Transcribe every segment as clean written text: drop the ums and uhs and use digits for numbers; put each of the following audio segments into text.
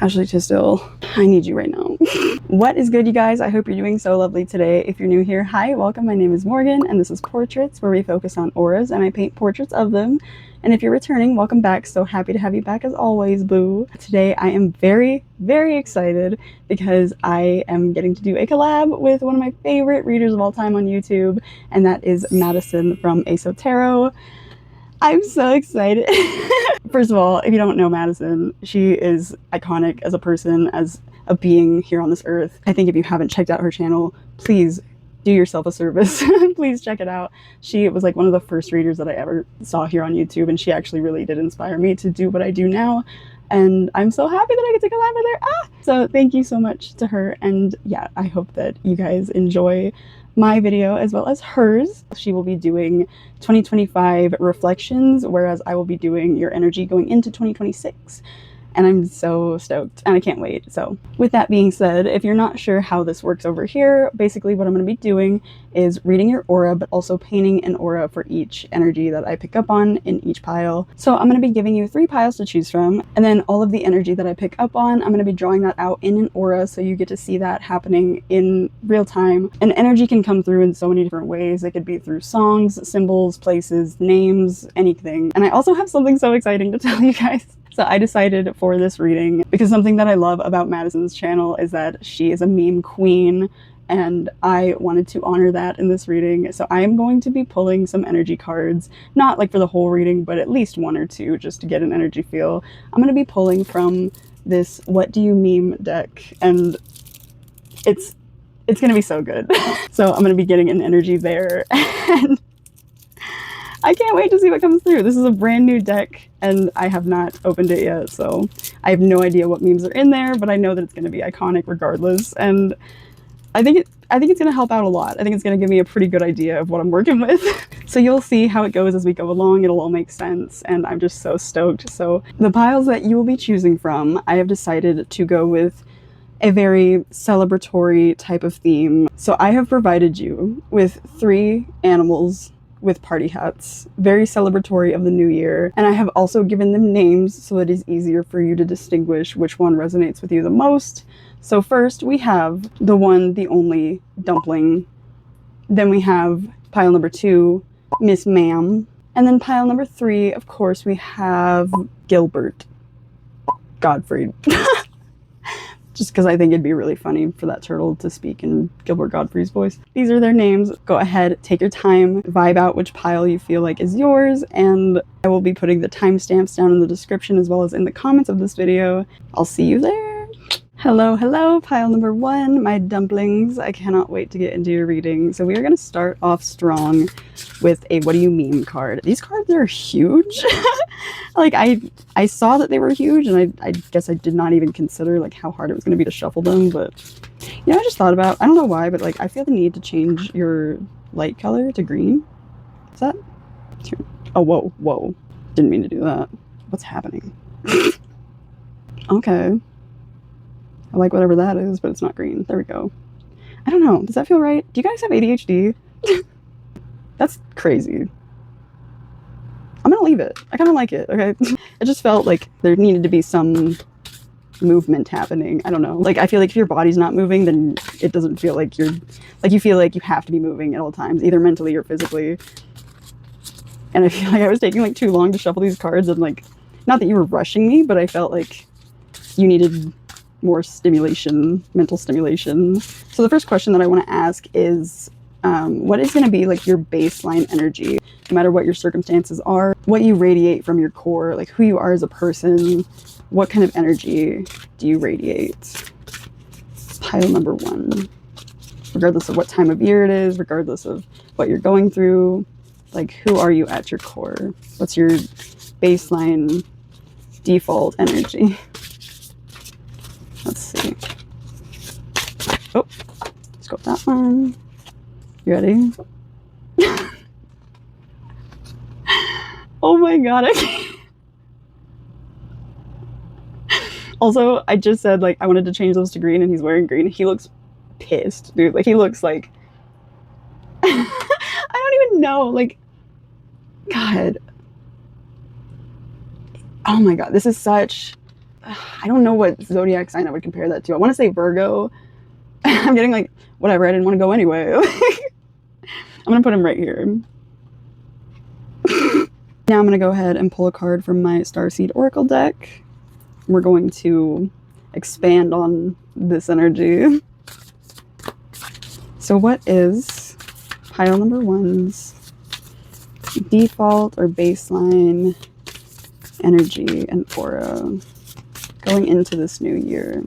Ashley Tisdale, I need you right now. What is good, you guys? I hope you're doing so lovely today. If you're new here, hi, welcome. My name is Morgan, and this is Portraits, where we focus on auras and I paint portraits of them. And if you're returning, welcome back. So happy to have you back as always, boo. Today I am very, very excited because I am getting to do a collab with one of my favorite readers of all time on YouTube, and that is Madison from Aso Tarot. I'm so excited. First of all, if you don't know Madison, she is iconic as a person, as a being here on this earth. I think if you haven't checked out her channel, please do yourself a service. Please check it out. She was like one of the first readers that I ever saw here on YouTube, and she actually really did inspire me to do what I do now. And I'm so happy that I get to collab with her. So thank you so much to her. And yeah, I hope that you guys enjoy my video as well as hers. She will be doing 2025 reflections, whereas I will be doing your energy going into 2026. And I'm so stoked and I can't wait. So with that being said, if you're not sure how this works over here, basically what I'm going to be doing is reading your aura, but also painting an aura for each energy that I pick up on in each pile. So I'm going to be giving you 3 piles to choose from, and then all of the energy that I pick up on, I'm going to be drawing that out in an aura, so you get to see that happening in real time. And energy can come through in so many different ways. It could be through songs, symbols, places, names, anything. And I also have something so exciting to tell you guys. So I decided for this reading, because something that I love about Madison's channel is that she is a meme queen, and I wanted to honor that in this reading. So I am going to be pulling some energy cards, not like for the whole reading, but at least 1 or 2 just to get an energy feel. I'm going to be pulling from this What Do You Meme deck, and it's going to be so good. So I'm going to be getting an energy there, and I can't wait to see what comes through. This is a brand new deck and I have not opened it yet, so I have no idea what memes are in there, but I know that it's going to be iconic regardless, and I think it's going to help out a lot. I think it's going to give me a pretty good idea of what I'm working with. So you'll see how it goes as we go along. It'll all make sense, and I'm just so stoked. So the piles that you will be choosing from, I have decided to go with a very celebratory type of theme. So I have provided you with 3 animals with party hats, very celebratory of the new year, and I have also given them names so it is easier for you to distinguish which one resonates with you the most. So first we have the one, the only dumpling, then we have pile number 2, Miss Ma'am, and then pile number 3, of course, we have Gilbert Gottfried. Just because I think it'd be really funny for that turtle to speak in Gilbert Gottfried's voice. These are their names. Go ahead, take your time, vibe out which pile you feel like is yours, and I will be putting the timestamps down in the description as well as in the comments of this video. I'll see you there. Hello, hello, pile number 1, my dumplings. I cannot wait to get into your reading. So we are going to start off strong with a What Do You Meme card. These cards are huge. Like I saw that they were huge, and I guess I did not even consider like how hard it was going to be to shuffle them, but you know, I just thought about, I don't know why, but like I feel the need to change your light color to green. Is that? Oh, whoa. Didn't mean to do that. What's happening? Okay. I like whatever that is, but it's not green. There we go. I don't know. Does that feel right? Do you guys have ADHD? That's crazy. I'm gonna leave it. I kind of like it, okay? It just felt like there needed to be some movement happening. I don't know. Like, I feel like if your body's not moving, then it doesn't feel like you're... Like, you feel like you have to be moving at all times, either mentally or physically. And I feel like I was taking, like, too long to shuffle these cards, and, like, not that you were rushing me, but I felt like you needed more stimulation, mental stimulation. So the first question that I want to ask is, what is going to be like your baseline energy, no matter what your circumstances are, what you radiate from your core, like who you are as a person, what kind of energy do you radiate? Pile number 1, regardless of what time of year it is, regardless of what you're going through, like who are you at your core? What's your baseline default energy? Let's see. Oh, let's go with that one. You ready? Oh my god, I can't. Also, I just said like I wanted to change those to green, and he's wearing green. He looks pissed, dude. Like, he looks like I don't even know, like, God. Oh my god, this is such I don't know what zodiac sign I would compare that to. I want to say Virgo. I'm getting like, whatever, I didn't want to go anyway. I'm gonna put him right here. Now I'm gonna go ahead and pull a card from my Starseed Oracle deck. We're going to expand on this energy. So what is pile number one's default or baseline energy and aura going into this new year?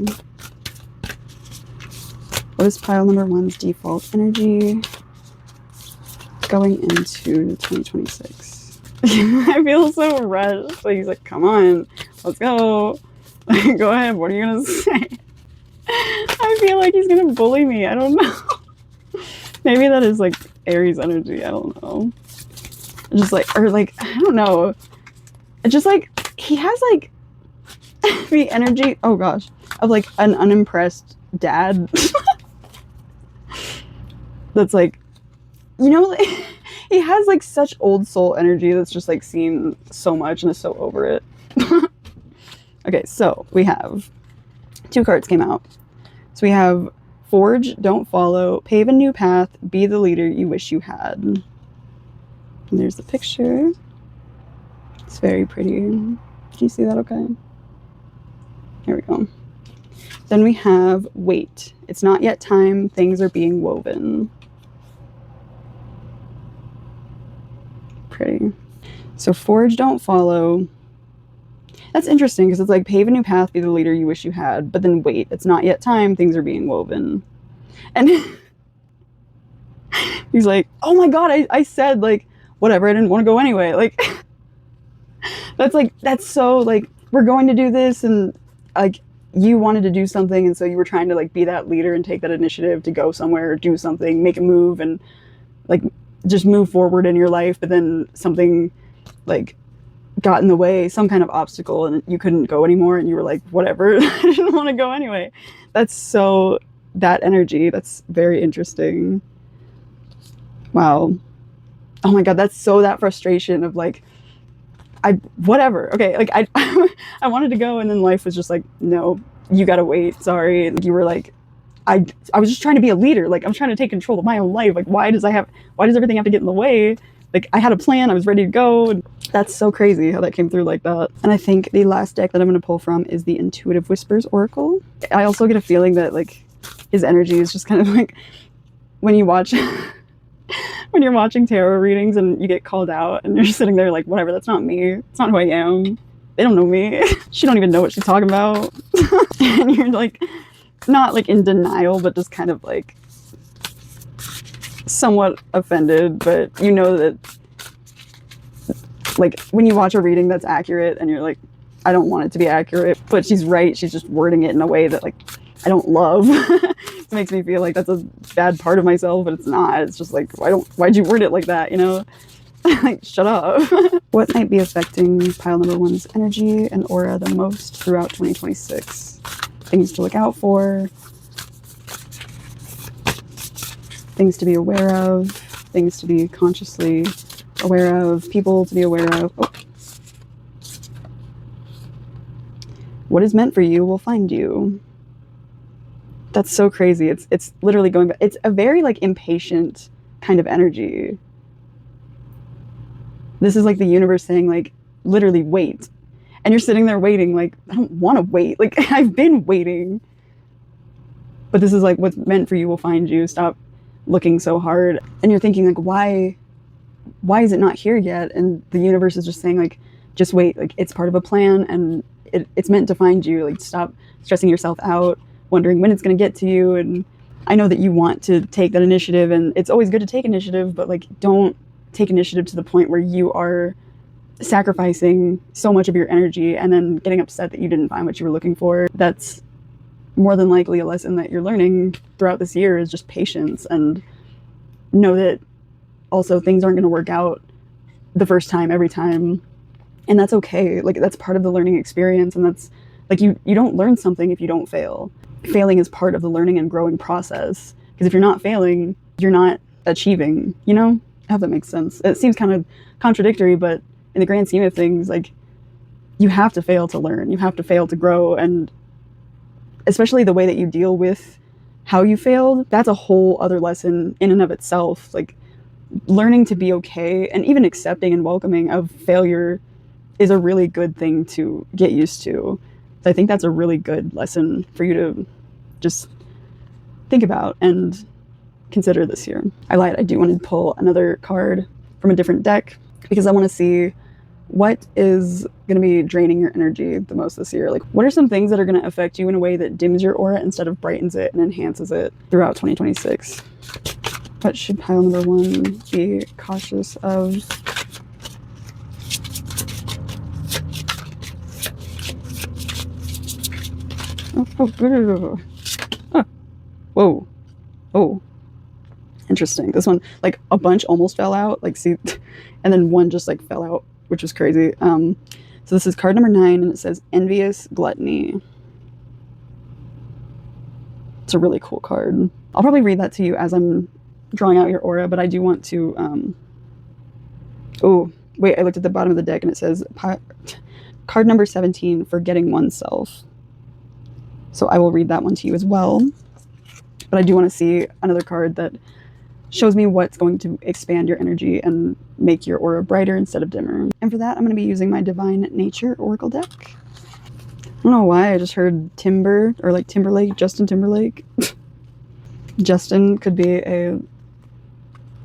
What is pile number one's default energy going into 2026? I feel so rushed. Like, he's like, come on, let's go. Go ahead, what are you gonna say? I feel like he's gonna bully me. I don't know. Maybe that is like Aries energy. I don't know. Just like, or like, I don't know. It's just like, he has like the energy, oh gosh, of like an unimpressed dad. That's like, you know, like, he has like such old soul energy that's just like seen so much and is so over it. Okay, so we have two cards came out. So we have Forge, Don't Follow, Pave a New Path, Be the Leader You Wish You Had. And there's the picture. It's very pretty. Can you see that okay? Here we go. Then we have Wait. It's not yet time. Things are being woven. Pretty. So Forge, Don't Follow. That's interesting because it's like pave a new path, be the leader you wish you had, but then wait, it's not yet time, things are being woven. And he's like, oh my god, I said like, whatever, I didn't want to go anyway. Like, that's so like, we're going to do this, and like, you wanted to do something, and so you were trying to like be that leader and take that initiative to go somewhere or do something, make a move, and like just move forward in your life, but then something like got in the way, some kind of obstacle, and you couldn't go anymore, and you were like, whatever, I didn't want to go anyway. That's so, that energy, that's very interesting. Wow. Oh my god, that's so that frustration of like, whatever, okay, like I wanted to go, and then life was just like, no, you gotta wait, sorry. And you were like, I was just trying to be a leader, like I'm trying to take control of my own life, like why does everything have to get in the way? Like, I had a plan, I was ready to go, and that's so crazy how that came through like that. And I think the last deck that I'm going to pull from is the Intuitive Whispers Oracle. I also get a feeling that, like, his energy is just kind of like, when you watch, when you're watching tarot readings and you get called out, and you're just sitting there like, whatever, that's not me. It's not who I am. They don't know me. She don't even know what she's talking about. And you're like, not like in denial, but just kind of like, somewhat offended, but you know that like when you watch a reading that's accurate and you're like, I don't want it to be accurate, but she's right, she's just wording it in a way that like I don't love. It makes me feel like that's a bad part of myself, but it's not. It's just like, why'd you word it like that, you know? Like, shut up. What might be affecting pile number one's energy and aura the most throughout 2026? Things to look out for, things to be aware of, things to be consciously aware of, people to be aware of. Oh. What is meant for you will find you. That's so crazy. It's literally going back. It's a very like impatient kind of energy. This is like the universe saying like, literally wait. And you're sitting there waiting like, I don't want to wait. Like, I've been waiting. But this is like, what's meant for you will find you. Stop looking so hard. And you're thinking like, why is it not here yet? And the universe is just saying like, just wait, like it's part of a plan, and it's meant to find you. Like, stop stressing yourself out, wondering when it's going to get to you. And I know that you want to take that initiative, and it's always good to take initiative, but like, don't take initiative to the point where you are sacrificing so much of your energy and then getting upset that you didn't find what you were looking for. That's more than likely a lesson that you're learning throughout this year, is just patience, and know that also things aren't going to work out the first time every time, and that's okay. Like, that's part of the learning experience, and that's like, you don't learn something if you don't fail. Failing is part of the learning and growing process, because if you're not failing, you're not achieving, you know? I hope that makes sense. It seems kind of contradictory, but in the grand scheme of things, like, you have to fail to learn. You have to fail to grow. And especially the way that you deal with how you failed, that's a whole other lesson in and of itself. Like, learning to be okay and even accepting and welcoming of failure is a really good thing to get used to. So I think that's a really good lesson for you to just think about and consider this year. I lied. I do want to pull another card from a different deck because I want to see what is going to be draining your energy the most this year. Like, what are some things that are going to affect you in a way that dims your aura instead of brightens it and enhances it throughout 2026? What should pile number 1 be cautious of? Oh. Whoa. Oh. Interesting. This one, like, a bunch almost fell out. Like, see, and then one just, like, fell out, which was crazy. So this is card number 9, and it says Envious Gluttony. It's a really cool card. I'll probably read that to you as I'm drawing out your aura, but I do want to, oh, wait, I looked at the bottom of the deck, and it says card number 17, Forgetting Oneself. So I will read that one to you as well. But I do want to see another card that shows me what's going to expand your energy and make your aura brighter instead of dimmer. And for that, I'm going to be using my Divine Nature Oracle deck. I don't know why, I just heard Timber, or like Timberlake, Justin Timberlake. Justin could be a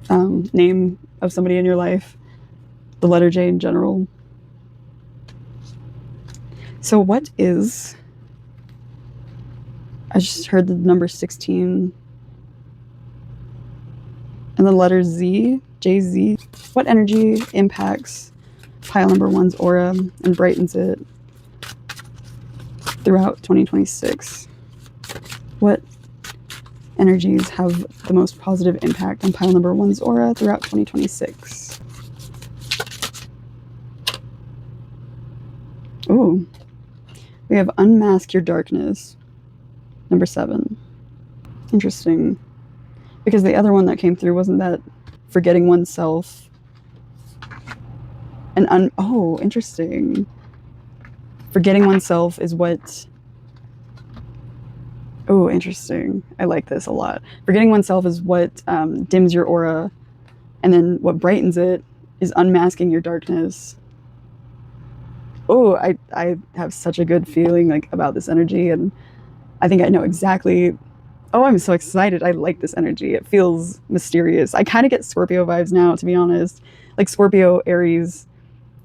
name of somebody in your life. The letter J in general. So what is... I just heard the number 16 and the letter Z, JZ. What energy impacts pile number 1's aura and brightens it throughout 2026? What energies have the most positive impact on pile number 1's aura throughout 2026? Ooh, we have Unmask Your Darkness. Number 7. Interesting. Because the other one that came through wasn't that Forgetting Oneself. And oh, interesting. Forgetting Oneself is what... Oh, interesting. I like this a lot. Forgetting Oneself is what dims your aura. And then what brightens it is unmasking your darkness. Oh, I have such a good feeling like about this energy, and I think I know exactly. Oh, I'm so excited. I like this energy. It feels mysterious. I kind of get Scorpio vibes now, to be honest. Like Scorpio, Aries.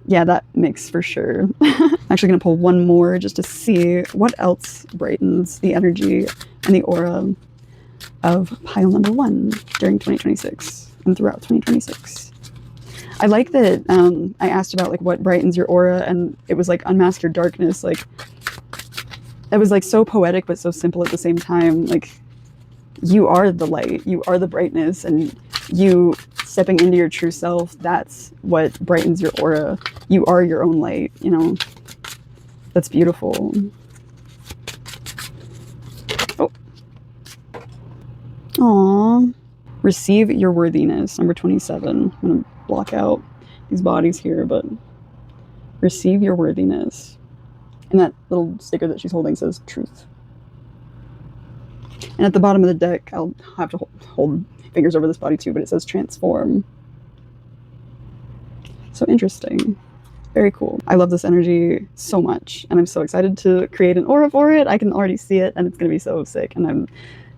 Yeah, that mix for sure. I'm actually going to pull one more just to see what else brightens the energy and the aura of pile number 1 during 2026 and throughout 2026. I like that I asked about like what brightens your aura, and it was like unmask your darkness. Like, it was like so poetic but so simple at the same time. Like, you are the light, you are the brightness, and you stepping into your true self, that's what brightens your aura. You are your own light, you know. That's beautiful. Oh. Aww. Receive your worthiness, number 27. I'm gonna block out these bodies here, but receive your worthiness. And that little sticker that she's holding says truth. And at the bottom of the deck, I'll have to hold fingers over this body too, but it says transform. So interesting. Very cool. I love this energy so much, and I'm so excited to create an aura for it. I can already see it, and it's going to be so sick, and I'm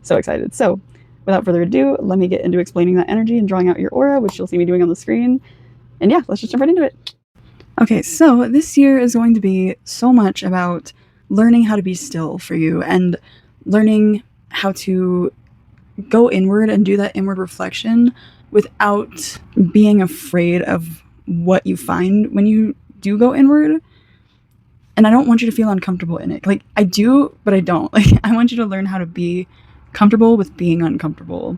so excited. So without further ado, let me get into explaining that energy and drawing out your aura, which you'll see me doing on the screen. And yeah, let's just jump right into it. Okay, so this year is going to be so much about learning how to be still for you and learning how to go inward and do that inward reflection without being afraid of what you find when you do go inward. And I don't want you to feel uncomfortable in it. Like, I do, but I don't. Like, I want you to learn how to be comfortable with being uncomfortable.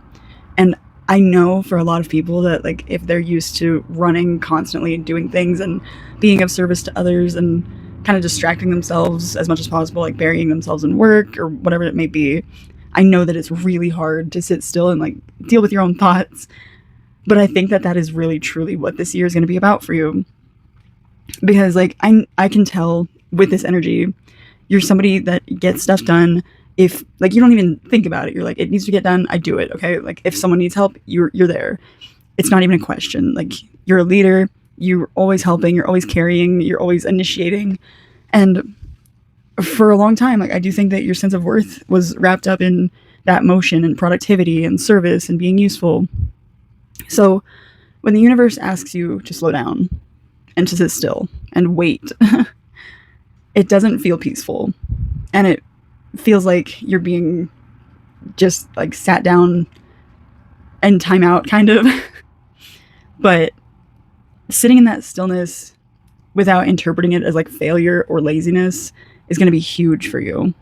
And I know for a lot of people that, like, if they're used to running constantly and doing things and being of service to others and kind of distracting themselves as much as possible, like burying themselves in work or whatever it may be, I know that it's really hard to sit still and like deal with your own thoughts. But I think that that is really truly what this year is going to be about for you. because like I can tell with this energy, you're somebody that gets stuff done. If like you don't even think about it, you're like, it needs to get done, I do it. Okay, like if someone needs help, you're there. It's not even a question. Like you're a leader, you're always helping, you're always carrying, you're always initiating. And for a long time, like I do think that your sense of worth was wrapped up in that motion and productivity and service and being useful. So when the universe asks you to slow down and to sit still and wait, it doesn't feel peaceful. And it feels like you're being just like sat down and time out kind of. But sitting in that stillness without interpreting it as like failure or laziness is going to be huge for you.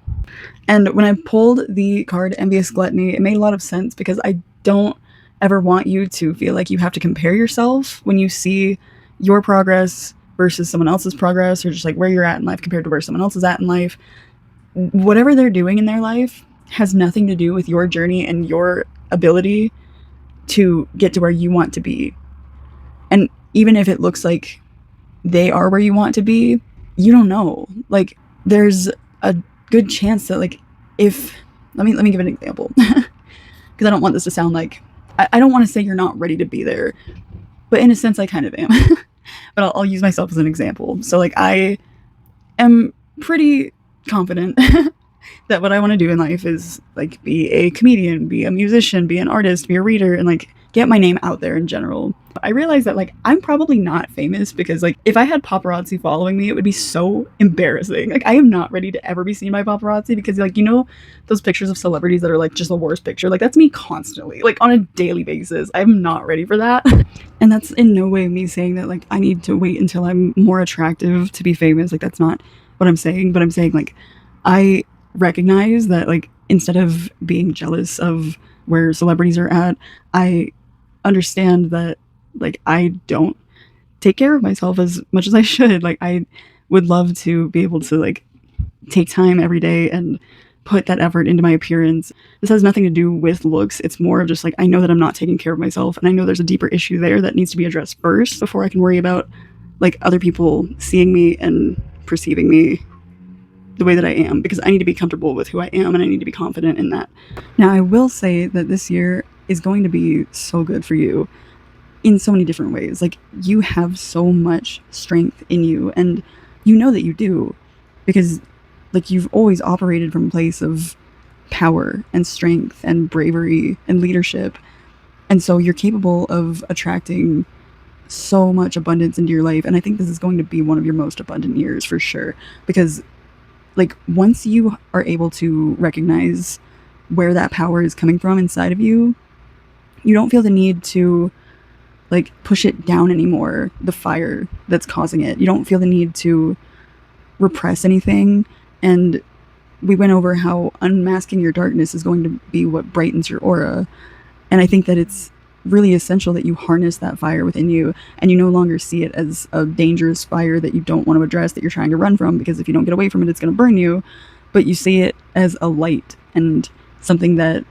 And when I pulled the card Envious Gluttony, it made a lot of sense because I don't ever want you to feel like you have to compare yourself when you see your progress versus someone else's progress, or just like where you're at in life compared to where someone else is at in life. Whatever they're doing in their life has nothing to do with your journey and your ability to get to where you want to be. And even if it looks like they are where you want to be, you don't know. Like there's a good chance that like if let me give an example because I don't want this to sound like I don't want to say you're not ready to be there, but in a sense I kind of am. But I'll use myself as an example. So like I am pretty confident that what I want to do in life is like be a comedian, be a musician, be an artist, be a reader, and like get my name out there in general. I realize that like I'm probably not famous because like if I had paparazzi following me, it would be so embarrassing. Like I am not ready to ever be seen by paparazzi because like, you know, those pictures of celebrities that are like just the worst picture, like that's me constantly, like on a daily basis. I'm not ready for that. And that's in no way me saying that like I need to wait until I'm more attractive to be famous. Like that's not what I'm saying, but I'm saying like I recognize that like instead of being jealous of where celebrities are at, I understand that like I don't take care of myself as much as I should. Like I would love to be able to like take time every day and put that effort into my appearance. This has nothing to do with looks. It's more of just like I know that I'm not taking care of myself, and I know there's a deeper issue there that needs to be addressed first before I can worry about like other people seeing me and perceiving me the way that I am, because I need to be comfortable with who I am and I need to be confident in that. Now, I will say that this year is going to be so good for you in so many different ways. Like you have so much strength in you, and you know that you do because like you've always operated from a place of power and strength and bravery and leadership. And so you're capable of attracting so much abundance into your life. And I think this is going to be one of your most abundant years for sure, because like once you are able to recognize where that power is coming from inside of you, you don't feel the need to like push it down anymore, the fire that's causing it. You don't feel the need to repress anything. And we went over how unmasking your darkness is going to be what brightens your aura. And I think that it's really essential that you harness that fire within you, and you no longer see it as a dangerous fire that you don't want to address, that you're trying to run from, because if you don't get away from it, it's going to burn you. But you see it as a light and something that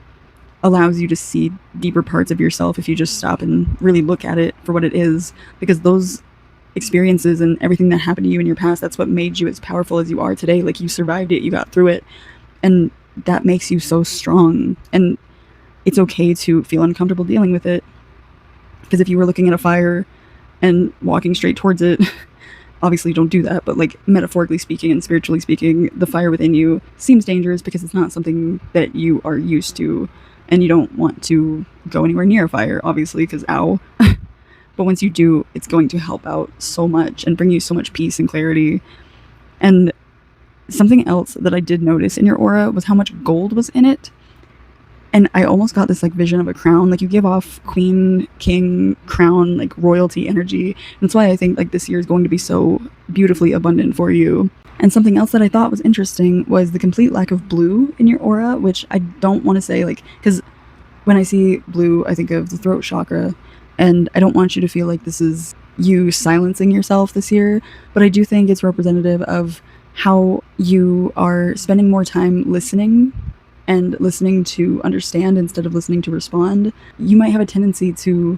allows you to see deeper parts of yourself if you just stop and really look at it for what it is, because those experiences and everything that happened to you in your past, that's what made you as powerful as you are today. Like you survived it, you got through it, and that makes you so strong. And it's okay to feel uncomfortable dealing with it, because if you were looking at a fire and walking straight towards it, obviously don't do that, but like metaphorically speaking and spiritually speaking, the fire within you seems dangerous because it's not something that you are used to, and you don't want to go anywhere near a fire, obviously, because ow. But once you do, it's going to help out so much and bring you so much peace and clarity. And something else that I did notice in your aura was how much gold was in it. And I almost got this like vision of a crown. Like you give off queen, king, crown, like royalty energy. And that's why I think like this year is going to be so beautifully abundant for you. And something else that I thought was interesting was the complete lack of blue in your aura, which I don't want to say like, because when I see blue, I think of the throat chakra. And I don't want you to feel like this is you silencing yourself this year. But I do think it's representative of how you are spending more time listening, and listening to understand instead of listening to respond. You might have a tendency to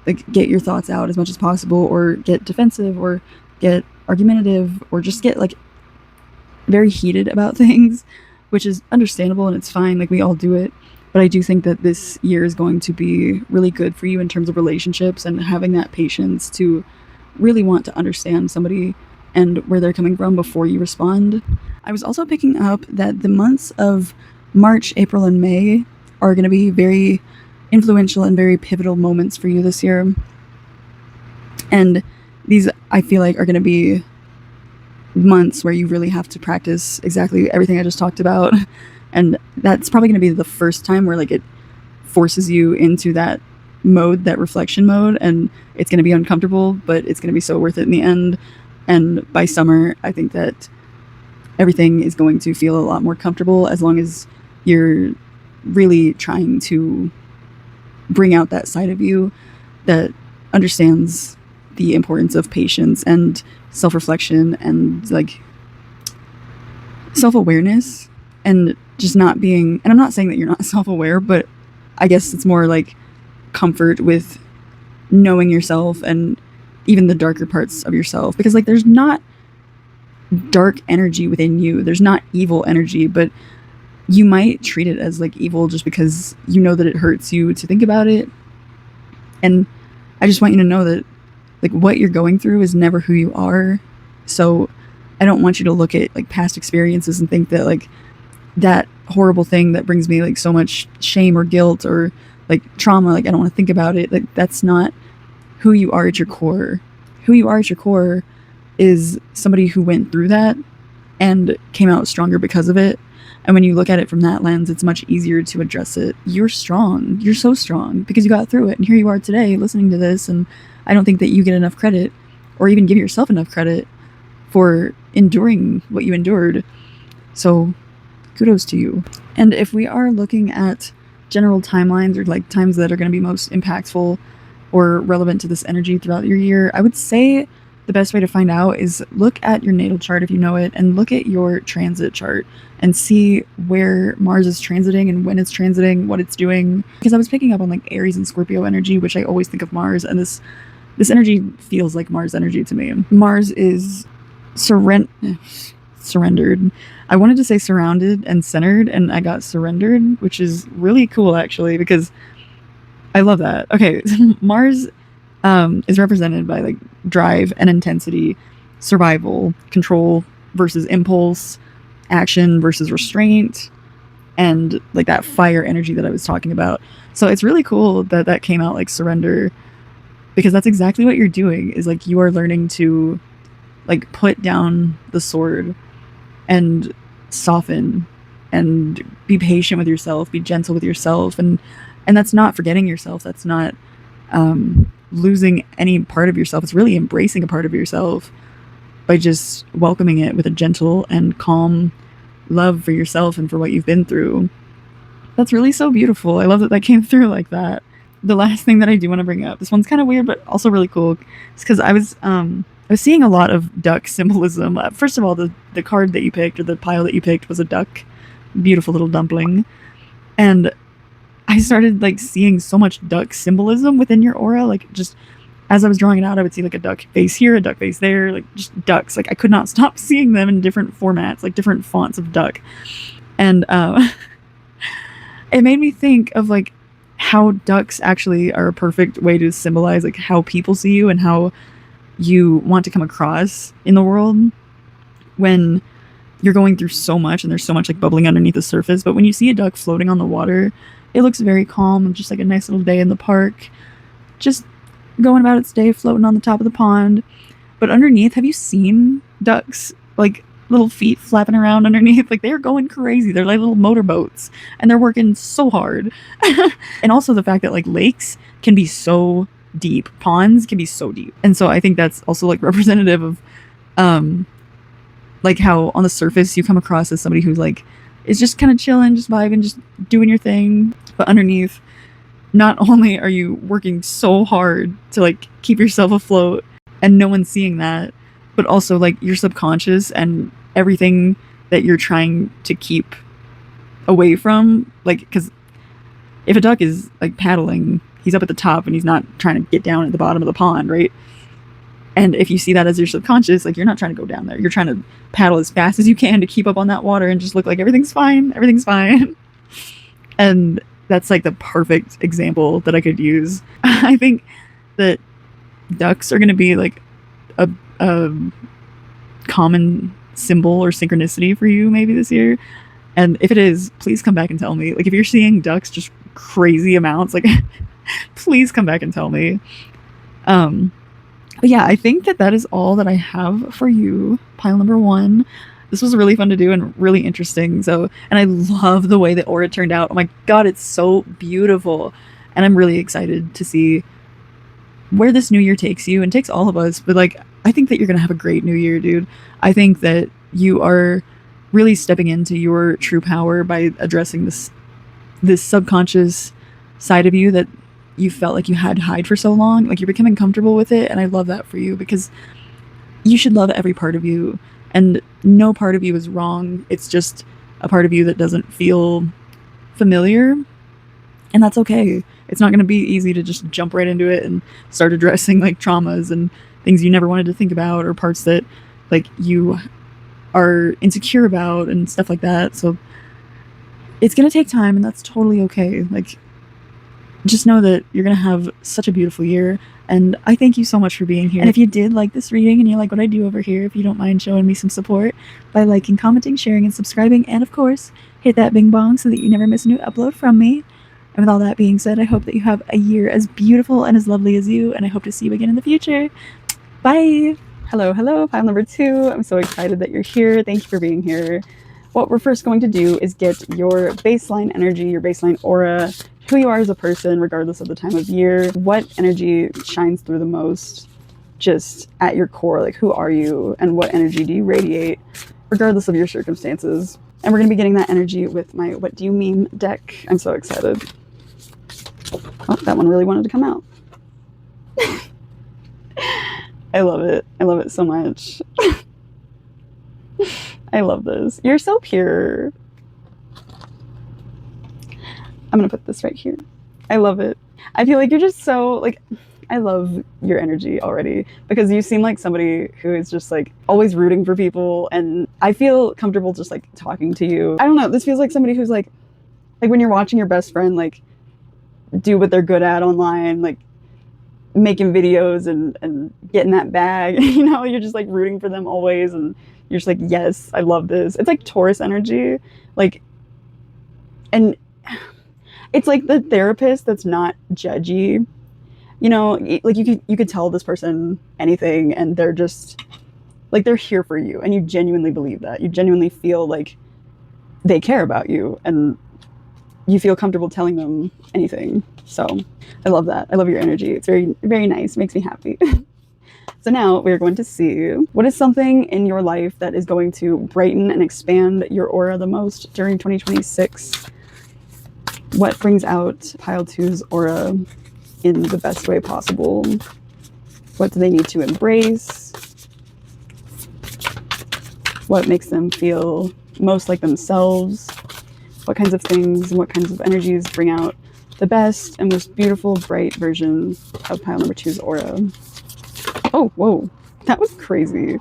like get your thoughts out as much as possible, or get defensive, or get argumentative or just get like very heated about things, which is understandable and it's fine. Like, we all do it. But I do think that this year is going to be really good for you in terms of relationships and having that patience to really want to understand somebody and where they're coming from before you respond. I was also picking up that the months of March, April, and May are going to be very influential and very pivotal moments for you this year. And these, I feel like, are going to be months where you really have to practice exactly everything I just talked about. And that's probably going to be the first time where like it forces you into that mode, that reflection mode, and it's going to be uncomfortable, but it's going to be so worth it in the end. And by summer, I think that everything is going to feel a lot more comfortable as long as you're really trying to bring out that side of you that understands the importance of patience and self-reflection and like self-awareness, and just not being, and I'm not saying that you're not self-aware, but I guess it's more like comfort with knowing yourself and even the darker parts of yourself, because like there's not dark energy within you, there's not evil energy, but you might treat it as like evil just because you know that it hurts you to think about it. And I just want you to know that like what you're going through is never who you are. So I don't want you to look at like past experiences and think that like that horrible thing that brings me like so much shame or guilt or like trauma, like I don't want to think about it. Like that's not who you are at your core. Who you are at your core is somebody who went through that and came out stronger because of it. And when you look at it from that lens, it's much easier to address it. You're strong. You're so strong because you got through it. And here you are today listening to this. And I don't think that you get enough credit or even give yourself enough credit for enduring what you endured. So kudos to you. And if we are looking at general timelines or like times that are going to be most impactful or relevant to this energy throughout your year, I would say the best way to find out is look at your natal chart if you know it, and look at your transit chart and see where Mars is transiting and when it's transiting, what it's doing. Because I was picking up on like Aries and Scorpio energy, which I always think of Mars, and this energy feels like Mars energy to me. Mars is surrendered. I wanted to say surrounded and centered, and I got surrendered, which is really cool actually, because I love that. Okay, Mars is represented by like drive and intensity, survival, control versus impulse, action versus restraint, and like that fire energy that I was talking about. So it's really cool that that came out like surrender, because that's exactly what you're doing, is like you are learning to like put down the sword and soften and be patient with yourself, be gentle with yourself, and that's not forgetting yourself, that's not losing any part of yourself. It's really embracing a part of yourself by just welcoming it with a gentle and calm love for yourself and for what you've been through. That's really so beautiful. I love that that came through like that. The last thing that I do want to bring up, this one's kind of weird but also really cool, is because I was seeing a lot of duck symbolism. First of all, the card that you picked, or the pile that you picked, was a duck, beautiful little dumpling, and I started like seeing so much duck symbolism within your aura. Like just as I was drawing it out, I would see like a duck face here, a duck face there, like just ducks. Like I could not stop seeing them in different formats, like different fonts of duck. And it made me think of like how ducks actually are a perfect way to symbolize like how people see you and how you want to come across in the world when you're going through so much and there's so much like bubbling underneath the surface. But when you see a duck floating on the water, it looks very calm and just like a nice little day in the park, just going about its day, floating on the top of the pond. But underneath, have you seen ducks like little feet flapping around underneath? Like they're going crazy. They're like little motorboats and they're working so hard. And also the fact that like lakes can be so deep, ponds can be so deep. And so I think that's also like representative of like how on the surface you come across as somebody who's like is just kind of chilling, just vibing, just doing your thing. But underneath, not only are you working so hard to like keep yourself afloat and no one's seeing that, but also like your subconscious and everything that you're trying to keep away from, like, because if a duck is like paddling, he's up at the top and he's not trying to get down at the bottom of the pond, right? And if you see that as your subconscious, like, you're not trying to go down there. You're trying to paddle as fast as you can to keep up on that water and just look like everything's fine. Everything's fine. And that's like the perfect example that I could use. I think that ducks are going to be like a common symbol or synchronicity for you maybe this year. And if it is, please come back and tell me. Like, if you're seeing ducks just crazy amounts, like, please come back and tell me. But yeah, I think that is all that I have for you, pile number 1. This was really fun to do and really interesting. So, and I love the way the aura turned out. Oh my god, it's so beautiful. And I'm really excited to see where this new year takes you and takes all of us. But like, I think that you're gonna have a great new year, dude. I think that you are really stepping into your true power by addressing this subconscious side of you that you felt like you had to hide for so long. Like, you're becoming comfortable with it, and I love that for you, because you should love every part of you, and no part of you is wrong. It's just a part of you that doesn't feel familiar, and that's okay. It's not going to be easy to just jump right into it and start addressing like traumas and things you never wanted to think about, or parts that like you are insecure about and stuff like that. So it's going to take time, and that's totally okay. Like, just know that you're going to have such a beautiful year, and I thank you so much for being here. And if you did like this reading and you like what I do over here, if you don't mind showing me some support by liking, commenting, sharing, and subscribing, and of course, hit that bing bong so that you never miss a new upload from me. And with all that being said, I hope that you have a year as beautiful and as lovely as you, and I hope to see you again in the future. Bye! Hello, hello, pile number 2. I'm so excited that you're here. Thank you for being here. What we're first going to do is get your baseline energy, your baseline aura, who you are as a person, regardless of the time of year. What energy shines through the most just at your core? Like, who are you, and what energy do you radiate, regardless of your circumstances? And we're going to be getting that energy with my What Do You Mean deck. I'm so excited. Oh, that one really wanted to come out. I love it. I love it so much. I love this. You're so pure. I'm gonna put this right here. I love it. I feel like you're just so, like, I love your energy already, because you seem like somebody who is just like always rooting for people, and I feel comfortable just like talking to you. I don't know, this feels like somebody who's like when you're watching your best friend like do what they're good at online, like making videos and getting that bag, you know, you're just like rooting for them always, and you're just like, yes, I love this. It's like Taurus energy, like, and it's like the therapist that's not judgy, you know, like you could tell this person anything, and they're just like, they're here for you, and you genuinely believe that. You genuinely feel like they care about you, and you feel comfortable telling them anything. So I love that. I love your energy. It's very, very nice. Makes me happy. So now we're going to see what is something in your life that is going to brighten and expand your aura the most during 2026. What brings out pile 2's aura in the best way possible? What do they need to embrace? What makes them feel most like themselves? What kinds of things and what kinds of energies bring out the best and most beautiful, bright version of pile number 2's aura? Oh, whoa, that was crazy.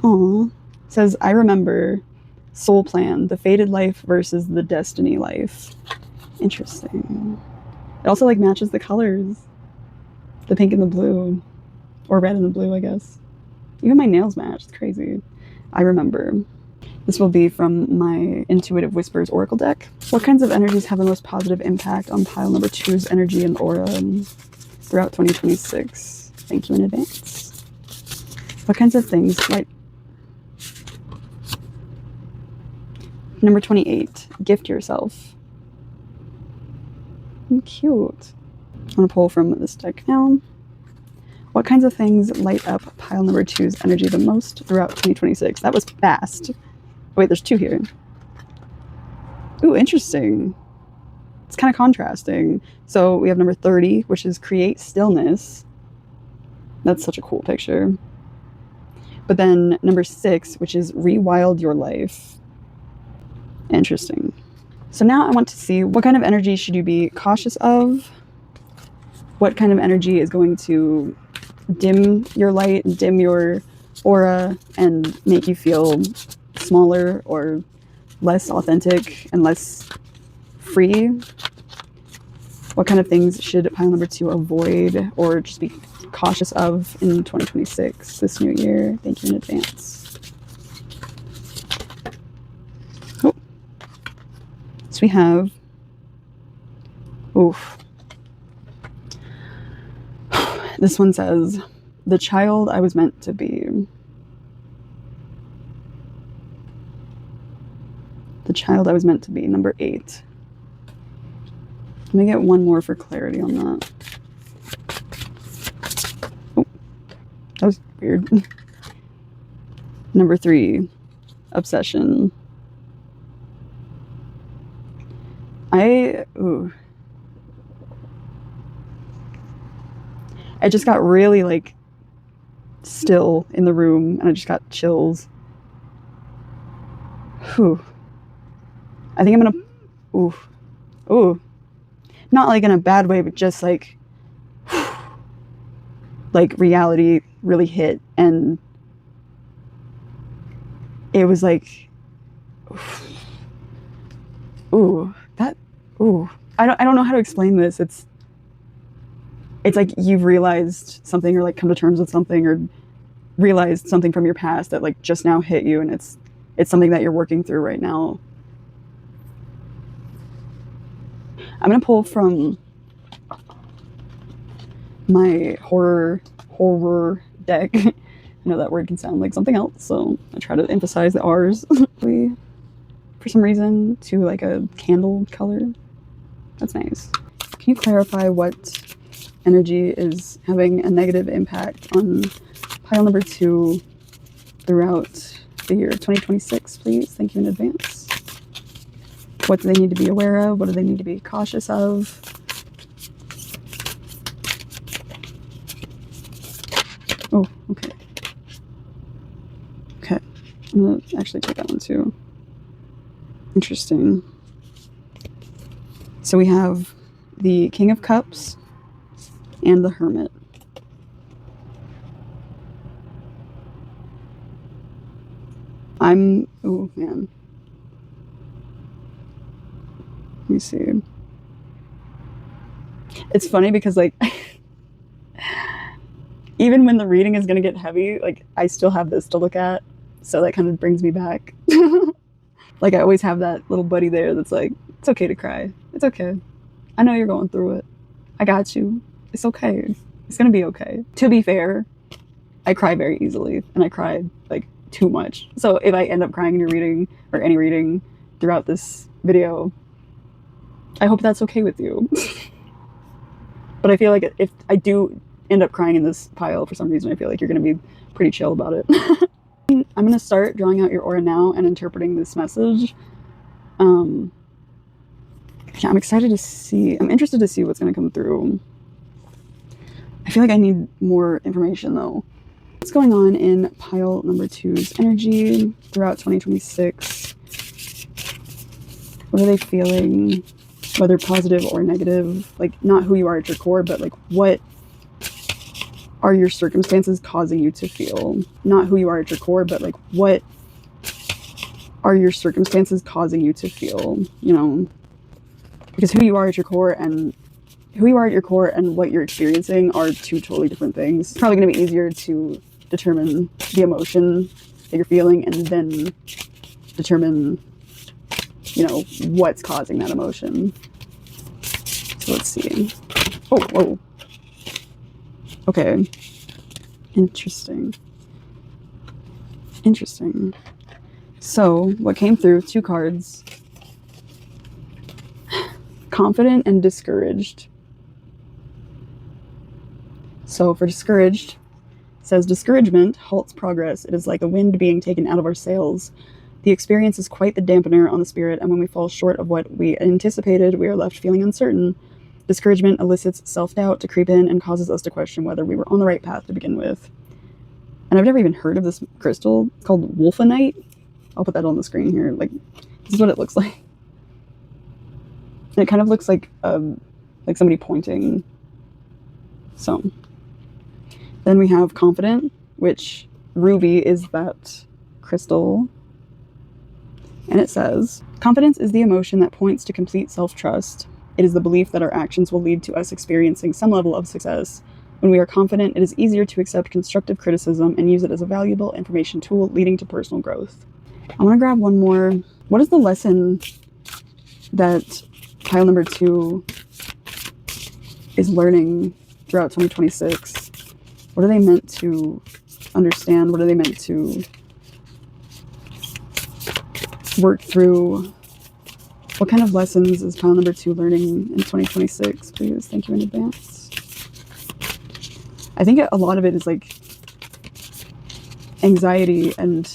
Aw. It says, I remember soul plan, the fated life versus the destiny life. Interesting. It also like matches the colors, the pink and the blue, or red and the blue, I guess. Even my nails match. It's crazy. I remember. This will be from my Intuitive Whispers Oracle deck. What kinds of energies have the most positive impact on pile number 2's energy and aura throughout 2026? Thank you in advance. What kinds of things, like number 28, gift yourself. Cute. I'm gonna pull from this deck now. What kinds of things light up pile number 2's energy the most throughout 2026? That was fast. Wait, there's 2 here. Ooh, interesting. It's kind of contrasting. So we have number 30, which is create stillness. That's such a cool picture. But then number 6, which is rewild your life. Interesting. So now I want to see what kind of energy should you be cautious of? What kind of energy is going to dim your light, dim your aura, and make you feel smaller or less authentic and less free? What kind of things should pile number 2 avoid or just be cautious of in 2026, this new year? Thank you in advance. Oh. So we have, oof. This one says, the child I was meant to be. The child I was meant to be, number 8. Let me get one more for clarity on that. Oh, that was weird. Number 3, obsession. I just got really like still in the room and I just got chills. Whew. I think I'm gonna, ooh, not like in a bad way, but just like reality really hit, and it was like, I don't know how to explain this. It's like you've realized something, or like come to terms with something, or realized something from your past that like just now hit you, and it's something that you're working through right now. I'm gonna pull from my horror deck. I know that word can sound like something else, so I try to emphasize the R's. For some reason, to like a candle color. That's nice. Can you clarify what energy is having a negative impact on pile number 2 throughout the year 2026, please? Thank you in advance. What do they need to be aware of? What do they need to be cautious of? Oh, okay. Okay. I'm going to actually take that one too. Interesting. So we have the King of Cups and the Hermit. Oh man. Let me see. It's funny because like, even when the reading is going to get heavy, like I still have this to look at. So that kind of brings me back. Like I always have that little buddy there that's like, it's okay to cry. It's okay. I know you're going through it. I got you. It's okay. It's going to be okay. To be fair, I cry very easily, and I cried like too much. So if I end up crying in your reading or any reading throughout this video, I hope that's okay with you. But I feel like if I do end up crying in this pile for some reason, I feel like you're going to be pretty chill about it. I'm going to start drawing out your aura now and interpreting this message. Yeah, I'm excited to see. I'm interested to see what's going to come through. I feel like I need more information though. What's going on in pile number 2's energy throughout 2026? What are they feeling? Whether positive or negative, like not who you are at your core, but like what are your circumstances causing you to feel? Not who you are at your core, but like what are your circumstances causing you to feel, you know? Because who you are at your core and what you're experiencing are two totally different things. It's probably going to be easier to determine the emotion that you're feeling and then determine, you know, what's causing that emotion. So let's see. Oh, whoa. Okay. Interesting. So what came through, 2 cards. Confident and discouraged. So for discouraged, it says discouragement halts progress. It is like the wind being taken out of our sails. The experience is quite the dampener on the spirit, and when we fall short of what we anticipated, we are left feeling uncertain. Discouragement elicits self-doubt to creep in and causes us to question whether we were on the right path to begin with. And I've never even heard of this crystal. It's called wolfenite. I'll put that on the screen here. Like, this is what it looks like. And it kind of looks like somebody pointing. So Then we have confident, which ruby is that crystal. And it says, confidence is the emotion that points to complete self-trust. It is the belief that our actions will lead to us experiencing some level of success. When we are confident, it is easier to accept constructive criticism and use it as a valuable information tool leading to personal growth. I want to grab one more. What is the lesson that pile number 2 is learning throughout 2026? What are they meant to understand? What are they meant to work through? What kind of lessons is pile number 2 learning in 2026? Please, thank you in advance. I think a lot of it is like anxiety and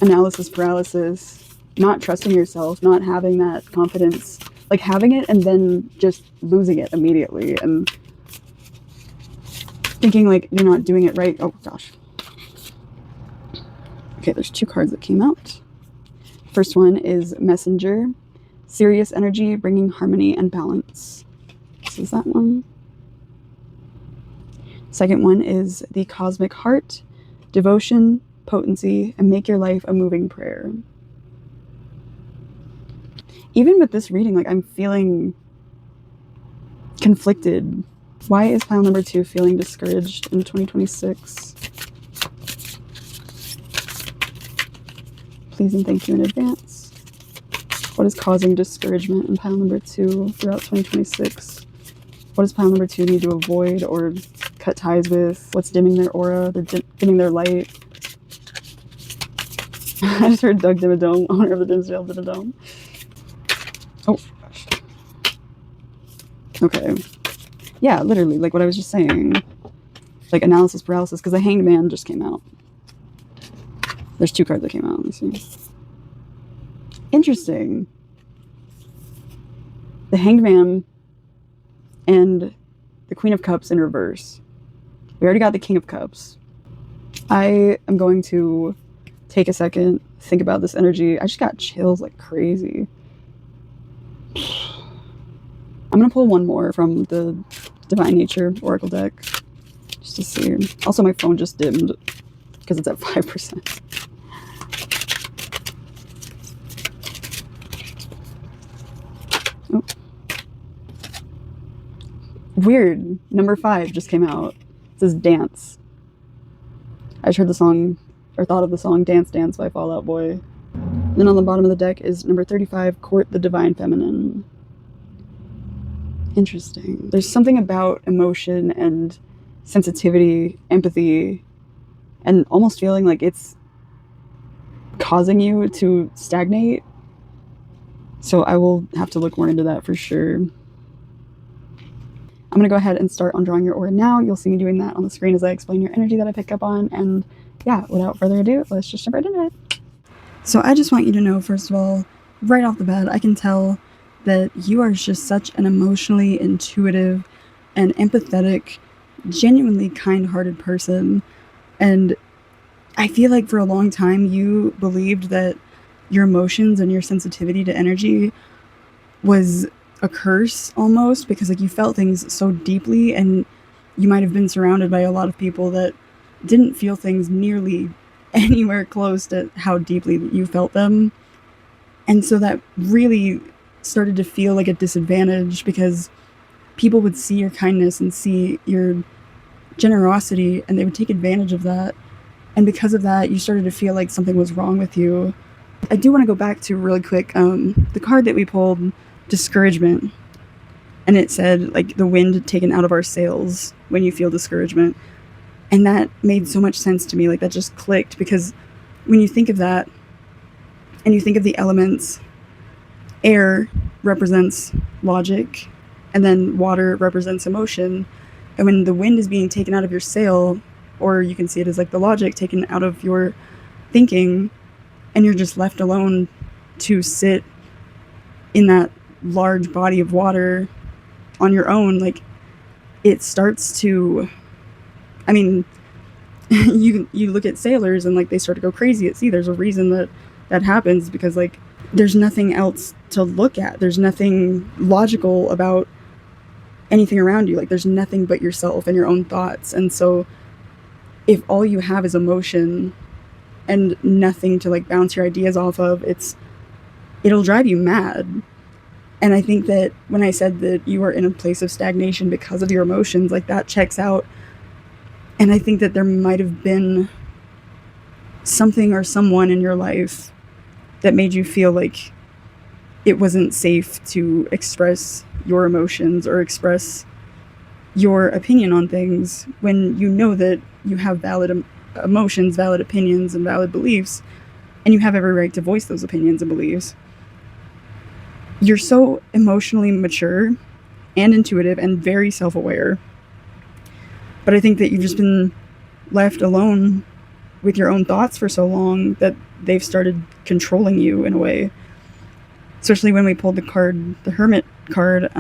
analysis paralysis, not trusting yourself, not having that confidence, like having it and then just losing it immediately and thinking like you're not doing it right. Oh gosh. Okay, there's 2 cards that came out. First one is Messenger, serious energy, bringing harmony and balance. This is that one. Second one is the Cosmic Heart, devotion, potency, and make your life a moving prayer. Even with this reading, like I'm feeling conflicted. Why is pile number 2 feeling discouraged in 2026? Please and thank you in advance. What is causing discouragement in pile number 2 throughout 2026? What does pile number 2 need to avoid or cut ties with? What's dimming their aura? They're dimming their light. I just heard Doug Dimmadome, owner of the Dimsdale Dimmadome. Oh, gosh. Okay. Yeah, literally, like what I was just saying. Like analysis paralysis, because the Hanged Man just came out. There's 2 cards that came out. Let me see. Interesting. The Hanged Man and the Queen of Cups in reverse. We already got the King of Cups. I am going to take a second, think about this energy. I just got chills like crazy. I'm going to pull one more from the Divine Nature Oracle deck just to see. Also, my phone just dimmed because it's at 5%. Oh. Weird. Number 5 just came out. It says Dance. I just heard the song, or thought of the song Dance Dance by Fall Out Boy. Then on the bottom of the deck is number 35, Court the Divine Feminine. Interesting. There's something about emotion and sensitivity, empathy, and almost feeling like it's causing you to stagnate. So I will have to look more into that for sure. I'm going to go ahead and start on drawing your aura now. You'll see me doing that on the screen as I explain your energy that I pick up on. And yeah, without further ado, let's just jump right into it. So I just want you to know, first of all, right off the bat, I can tell that you are just such an emotionally intuitive and empathetic, genuinely kind-hearted person. And I feel like for a long time you believed that your emotions and your sensitivity to energy was a curse almost, because like you felt things so deeply, and you might have been surrounded by a lot of people that didn't feel things nearly anywhere close to how deeply you felt them. And so that really started to feel like a disadvantage, because people would see your kindness and see your generosity and they would take advantage of that. And because of that, you started to feel like something was wrong with you. I do want to go back to really quick the card that we pulled, Discouragement. And it said like the wind taken out of our sails when you feel discouragement. And that made so much sense to me. Like that just clicked, because when you think of that and you think of the elements, air represents logic, and then water represents emotion. And when the wind is being taken out of your sail, or you can see it as like the logic taken out of your thinking, and you're just left alone to sit in that large body of water on your own, like it starts to, I mean, you look at sailors and like they start to go crazy at sea. There's a reason that happens, because like there's nothing else to look at. There's nothing logical about anything around you. Like, there's nothing but yourself and your own thoughts. And so if all you have is emotion and nothing to like bounce your ideas off of, it'll drive you mad. And I think that when I said that you are in a place of stagnation because of your emotions, like, that checks out. And I think that there might have been something or someone in your life that made you feel like it wasn't safe to express your emotions or express your opinion on things, when you know that you have valid emotions, valid opinions, and valid beliefs, and you have every right to voice those opinions and beliefs. You're so emotionally mature and intuitive and very self-aware. But I think that you've just been left alone with your own thoughts for so long that they've started controlling you in a way. Especially when we pulled the card, the Hermit card,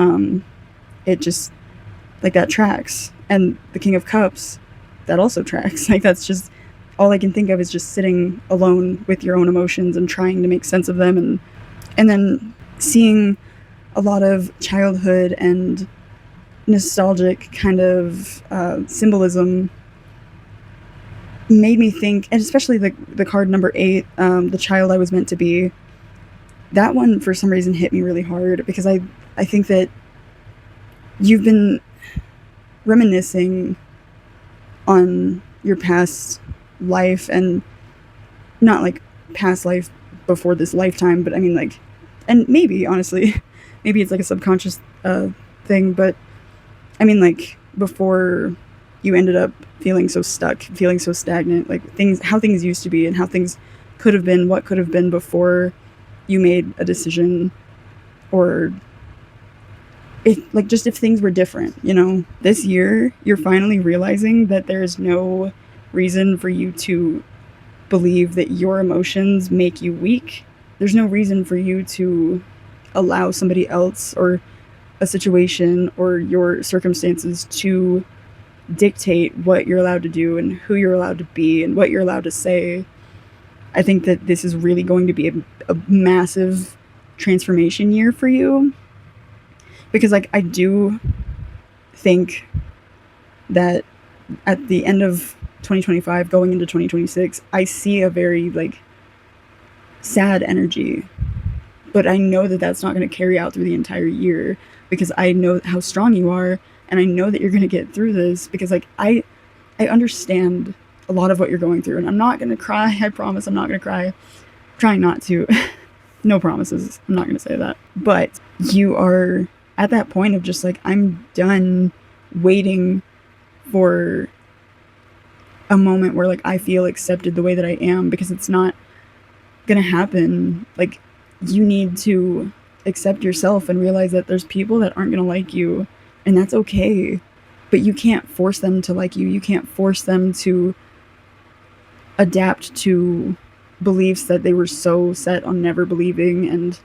it just, like, that tracks. And the King of Cups, that also tracks. Like, that's just, all I can think of is just sitting alone with your own emotions and trying to make sense of them. And then seeing a lot of childhood and nostalgic kind of symbolism made me think, and especially the card number 8, the child I was meant to be. That one, for some reason, hit me really hard, because I think that you've been reminiscing on your past life, and not like past life before this lifetime, but I mean, like, and maybe, honestly, maybe it's like a subconscious thing, but I mean, like, before you ended up feeling so stuck, feeling so stagnant, like, how things used to be and how things could have been, what could have been before you made a decision, or if things were different, This year, you're finally realizing that there's no reason for you to believe that your emotions make you weak. There's no reason for you to allow somebody else or a situation or your circumstances to dictate what you're allowed to do and who you're allowed to be and what you're allowed to say. I think that this is really going to be a massive transformation year for you, because, like, I do think that at the end of 2025 going into 2026, I see a very, like, sad energy, but I know that that's not going to carry out through the entire year, because I know how strong you are, and I know that you're going to get through this, because, like, I understand a lot of what you're going through, and I'm not going to cry. I promise I'm not going to cry. I'm trying not to. No promises. I'm not going to say that. But you are at that point of just, like, I'm done waiting for a moment where, like, I feel accepted the way that I am, because it's not going to happen. Like, you need to accept yourself and realize that there's people that aren't going to like you, and that's okay. But you can't force them to like you. You can't force them to adapt to beliefs that they were so set on never believing, and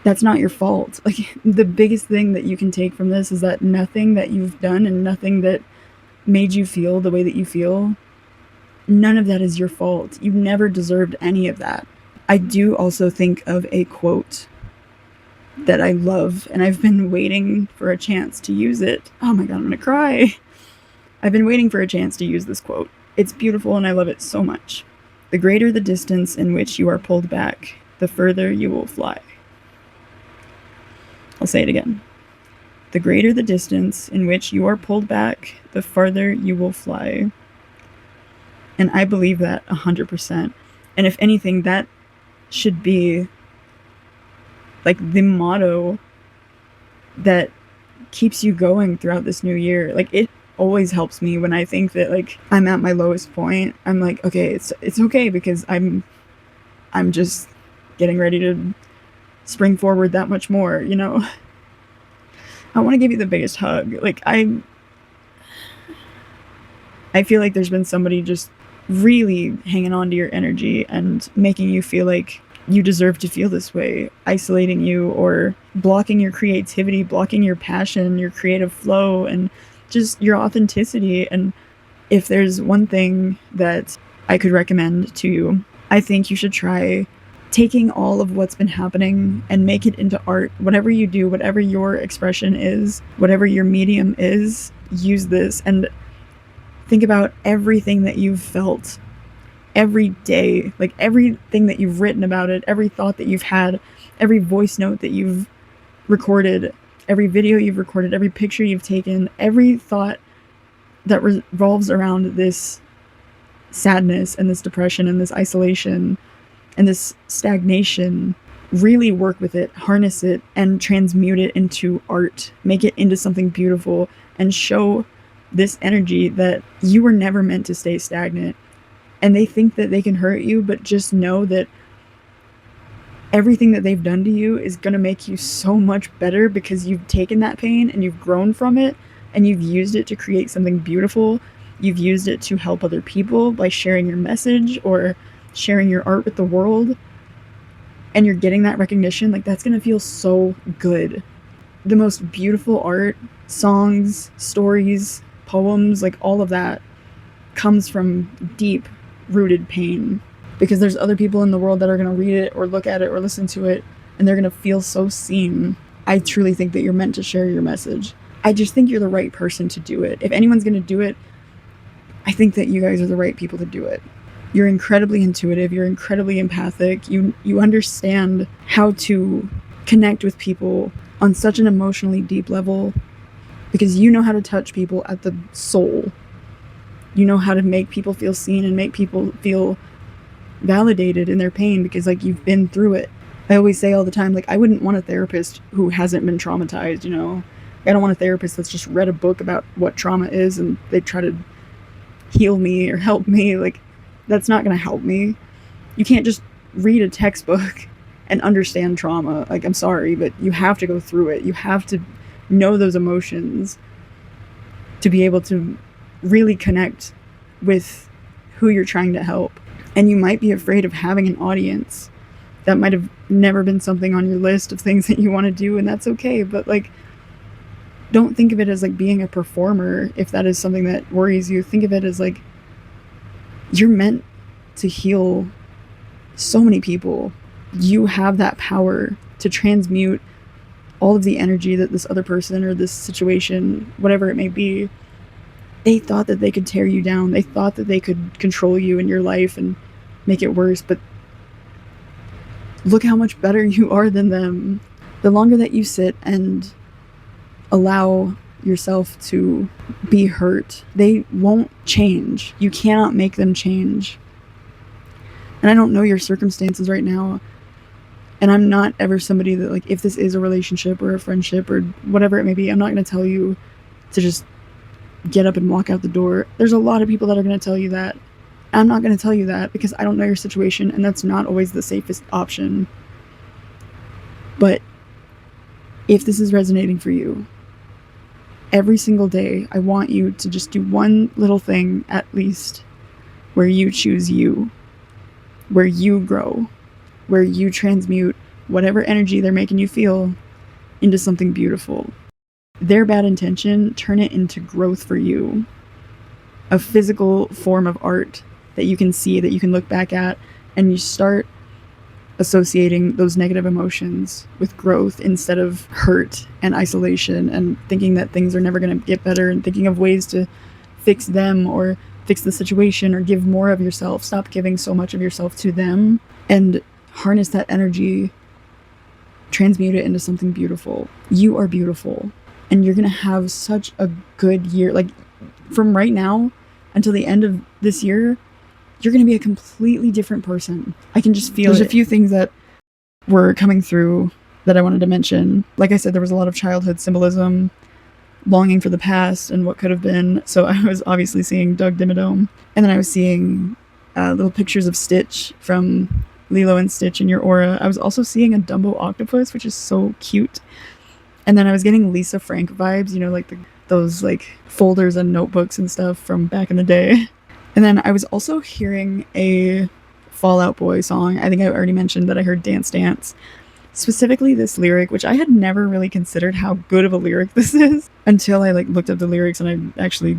that's not your fault. Like, the biggest thing that you can take from this is that nothing that you've done and nothing that made you feel the way that you feel, none of that is your fault. You never deserved any of that. I do also think of a quote that I love, and I've been waiting for a chance to use it. Oh my god, I'm gonna cry. I've been waiting for a chance to use this quote. It's beautiful and I love it so much. The greater the distance in which you are pulled back, the further you will fly. I'll say it again. The greater the distance in which you are pulled back, the farther you will fly. And I believe that 100%. And if anything, that should be, like, the motto that keeps you going throughout this new year. Like, it always helps me when I think that, like, I'm at my lowest point. I'm like, okay, it's okay, because I'm just getting ready to spring forward that much more, I want to give you the biggest hug. Like, I feel like there's been somebody just really hanging on to your energy and making you feel like you deserve to feel this way, isolating you or blocking your creativity, blocking your passion, your creative flow, and just your authenticity. And if there's one thing that I could recommend to you, I think you should try taking all of what's been happening and make it into art. Whatever you do, whatever your expression is, whatever your medium is, use this and think about everything that you've felt every day, like everything that you've written about it, every thought that you've had, every voice note that you've recorded, every video you've recorded, every picture you've taken, every thought that revolves around this sadness and this depression and this isolation and this stagnation. Really work with it, harness it, and transmute it into art. Make it into something beautiful and show this energy that you were never meant to stay stagnant. And they think that they can hurt you, but just know that everything that they've done to you is going to make you so much better because you've taken that pain and you've grown from it and you've used it to create something beautiful. You've used it to help other people by sharing your message or sharing your art with the world. And you're getting that recognition. Like, that's going to feel so good. The most beautiful art, songs, stories, poems, like all of that comes from deep rooted pain, because there's other people in the world that are going to read it or look at it or listen to it and they're going to feel so seen. I truly think that you're meant to share your message. I just think you're the right person to do it. If anyone's going to do it, I think that you guys are the right people to do it. You're incredibly intuitive, you're incredibly empathic, you understand how to connect with people on such an emotionally deep level, because you know how to touch people at the soul. You know how to make people feel seen and make people feel validated in their pain because, like, you've been through it. I always say all the time, like, I wouldn't want a therapist who hasn't been traumatized, you know? I don't want a therapist that's just read a book about what trauma is and they try to heal me or help me. Like, that's not going to help me. You can't just read a textbook and understand trauma. Like, I'm sorry, but you have to go through it. You have to know those emotions to be able to really connect with who you're trying to help. And you might be afraid of having an audience. That might have never been something on your list of things that you want to do, and that's okay. But, like, don't think of it as like being a performer. If that is something that worries you, think of it as like you're meant to heal so many people. You have that power to transmute all of the energy that this other person or this situation, whatever it may be, they thought that they could tear you down. They thought that they could control you in your life and make it worse. But look how much better you are than them. The longer that you sit and allow yourself to be hurt, they won't change. You cannot make them change. And I don't know your circumstances right now. And I'm not ever somebody that, like, if this is a relationship or a friendship or whatever it may be, I'm not going to tell you to just get up and walk out the door. There's a lot of people that are going to tell you that. I'm not going to tell you that because I don't know your situation, and that's not always the safest option. But if this is resonating for you, every single day, I want you to just do one little thing at least where you choose you, where you grow, where you transmute whatever energy they're making you feel into something beautiful. Their bad intention, turn it into growth for you. A physical form of art that you can see, that you can look back at, and you start associating those negative emotions with growth instead of hurt and isolation and thinking that things are never going to get better and thinking of ways to fix them or fix the situation or give more of yourself. Stop giving so much of yourself to them and harness that energy, transmute it into something beautiful. You are beautiful, and you're going to have such a good year. Like, from right now until the end of this year, you're going to be a completely different person. I can just feel it. There's a few things that were coming through that I wanted to mention. Like I said, there was a lot of childhood symbolism, longing for the past and what could have been. So I was obviously seeing Doug Dimmadome. And then I was seeing little pictures of Stitch from Lilo and Stitch in Your Aura. I was also seeing a Dumbo octopus, which is so cute. And then I was getting Lisa Frank vibes, you know, like those like folders and notebooks and stuff from back in the day. And then I was also hearing a Fall Out Boy song. I think I already mentioned that I heard Dance Dance. Specifically this lyric, which I had never really considered how good of a lyric this is until I like looked up the lyrics and I actually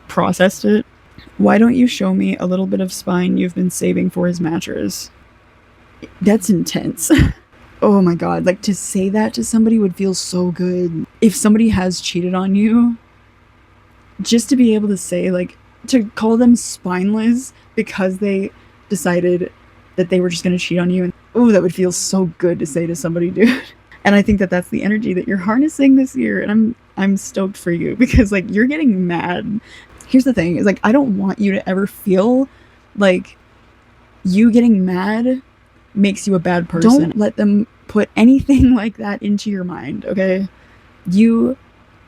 processed it. Why don't you show me a little bit of spine you've been saving for his mattress? That's intense. Oh my god, like to say that to somebody would feel so good. If somebody has cheated on you, just to be able to say, like, to call them spineless because they decided that they were just gonna cheat on you, and oh, that would feel so good to say to somebody, dude. And I think that that's the energy that you're harnessing this year, and I'm stoked for you because like you're getting mad. Here's the thing: is like I don't want you to ever feel like you getting mad makes you a bad person. Don't let them put anything like that into your mind, okay? You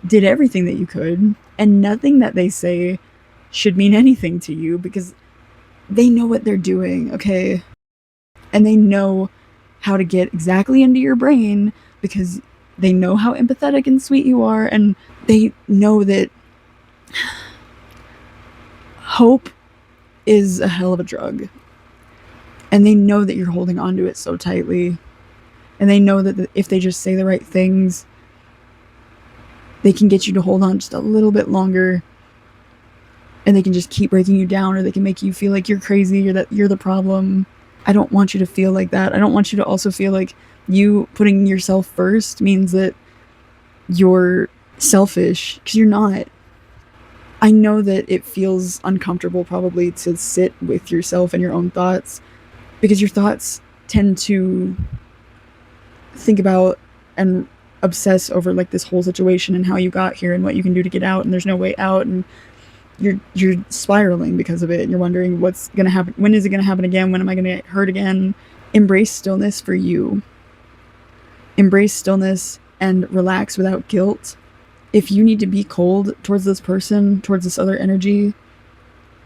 did everything that you could, and nothing that they say should mean anything to you because they know what they're doing, okay? And they know how to get exactly into your brain because they know how empathetic and sweet you are, and they know that hope is a hell of a drug. And they know that you're holding onto it so tightly. And they know that if they just say the right things, they can get you to hold on just a little bit longer. And they can just keep breaking you down, or they can make you feel like you're crazy or that you're the problem. I don't want you to feel like that. I don't want you to also feel like you putting yourself first means that you're selfish, because you're not. I know that it feels uncomfortable probably to sit with yourself and your own thoughts, because your thoughts tend to think about and obsess over like this whole situation and how you got here and what you can do to get out, and there's no way out, and you're spiraling because of it, and you're wondering what's gonna happen, when is it gonna happen again, when am I gonna get hurt again. Embrace stillness for you. Embrace stillness and relax without guilt. If you need to be cold towards this person, towards this other energy,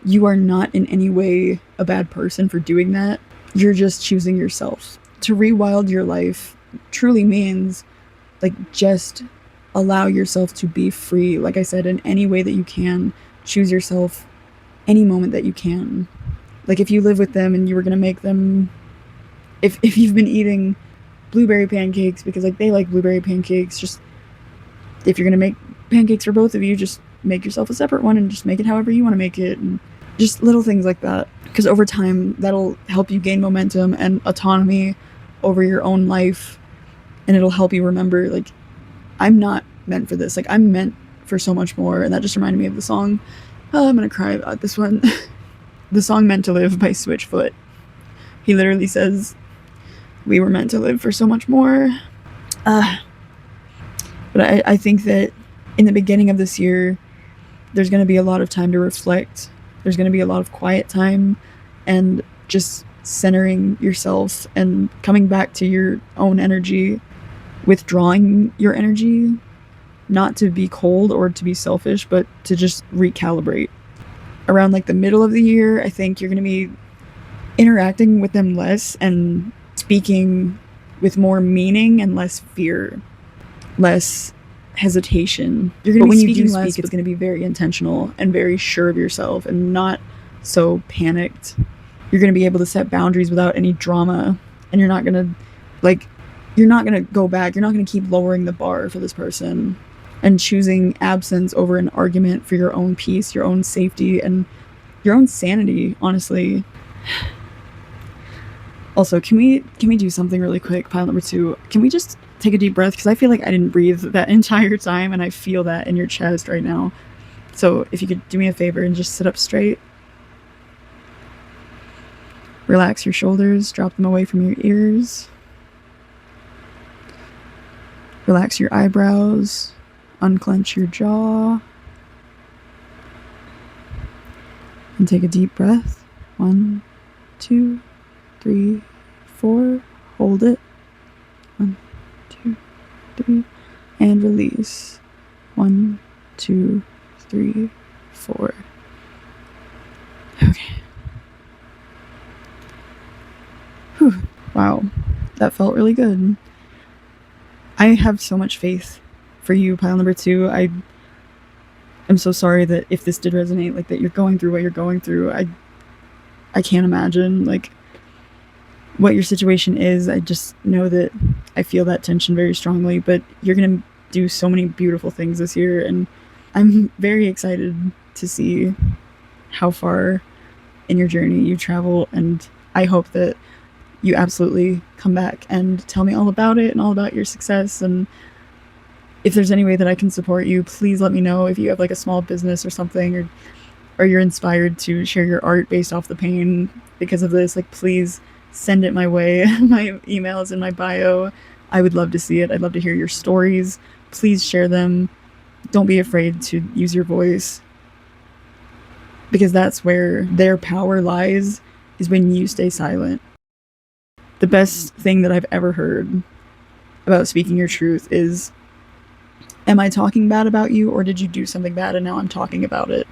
you are not in any way a bad person for doing that. You're just choosing yourself. To rewild your life truly means like just allow yourself to be free. Like I said, in any way that you can, choose yourself any moment that you can. Like if you live with them and you were gonna make them, if you've been eating blueberry pancakes because like they like blueberry pancakes, just if you're gonna make pancakes for both of you, just make yourself a separate one and just make it however you want to make it, and just little things like that, because over time that'll help you gain momentum and autonomy over your own life, and it'll help you remember like I'm not meant for this, like I'm meant for so much more. And that just reminded me of the song, I'm gonna cry about this one. The song Meant to Live by Switchfoot. He literally says we were meant to live for so much more. But I think that in the beginning of this year, there's going to be a lot of time to reflect. There's going to be a lot of quiet time and just centering yourself and coming back to your own energy, withdrawing your energy, not to be cold or to be selfish, but to just recalibrate. Around like the middle of the year, I think you're going to be interacting with them less and speaking with more meaning and less fear, less hesitation. You're going to be speaking less, but it's going to be very intentional and very sure of yourself and not so panicked. You're going to be able to set boundaries without any drama, and you're not going to go back. You're not going to keep lowering the bar for this person and choosing absence over an argument for your own peace, your own safety, and your own sanity, honestly. Also, can we do something really quick? Pile number 2. Can we just take a deep breath? Because I feel like I didn't breathe that entire time, and I feel that in your chest right now. So if you could do me a favor and just sit up straight. Relax your shoulders, drop them away from your ears. Relax your eyebrows, unclench your jaw. And take a deep breath. 1, 2, 3, 4. Hold it. 1, 2, 3. And release. 1, 2, 3, 4. Okay. Whew. Wow. That felt really good. I have so much faith for you, pile number 2. I'm so sorry that if this did resonate, like that you're going through what you're going through. I can't imagine like what your situation is. I just know that I feel that tension very strongly, but you're gonna do so many beautiful things this year, and I'm very excited to see how far in your journey you travel, and I hope that you absolutely come back and tell me all about it and all about your success. And if there's any way that I can support you, please let me know. If you have like a small business or something, or you're inspired to share your art based off the pain because of this, like, please send it my way. My email is in my bio. I would love to see it. I'd love to hear your stories. Please share them. Don't be afraid to use your voice, because that's where their power lies, is when you stay silent. The best thing that I've ever heard about speaking your truth is, am I talking bad about you, or did you do something bad and now I'm talking about it?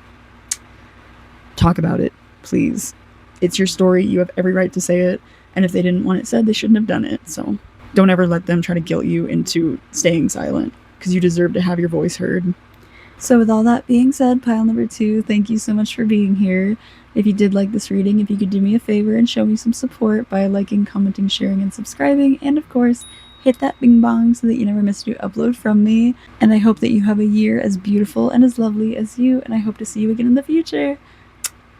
Talk about it, please. It's your story. You have every right to say it. And if they didn't want it said, they shouldn't have done it. So don't ever let them try to guilt you into staying silent, because you deserve to have your voice heard. So with all that being said, pile number 2, thank you so much for being here. If you did like this reading, if you could do me a favor and show me some support by liking, commenting, sharing, and subscribing, and of course, hit that bing bong so that you never miss a new upload from me. And I hope that you have a year as beautiful and as lovely as you, and I hope to see you again in the future.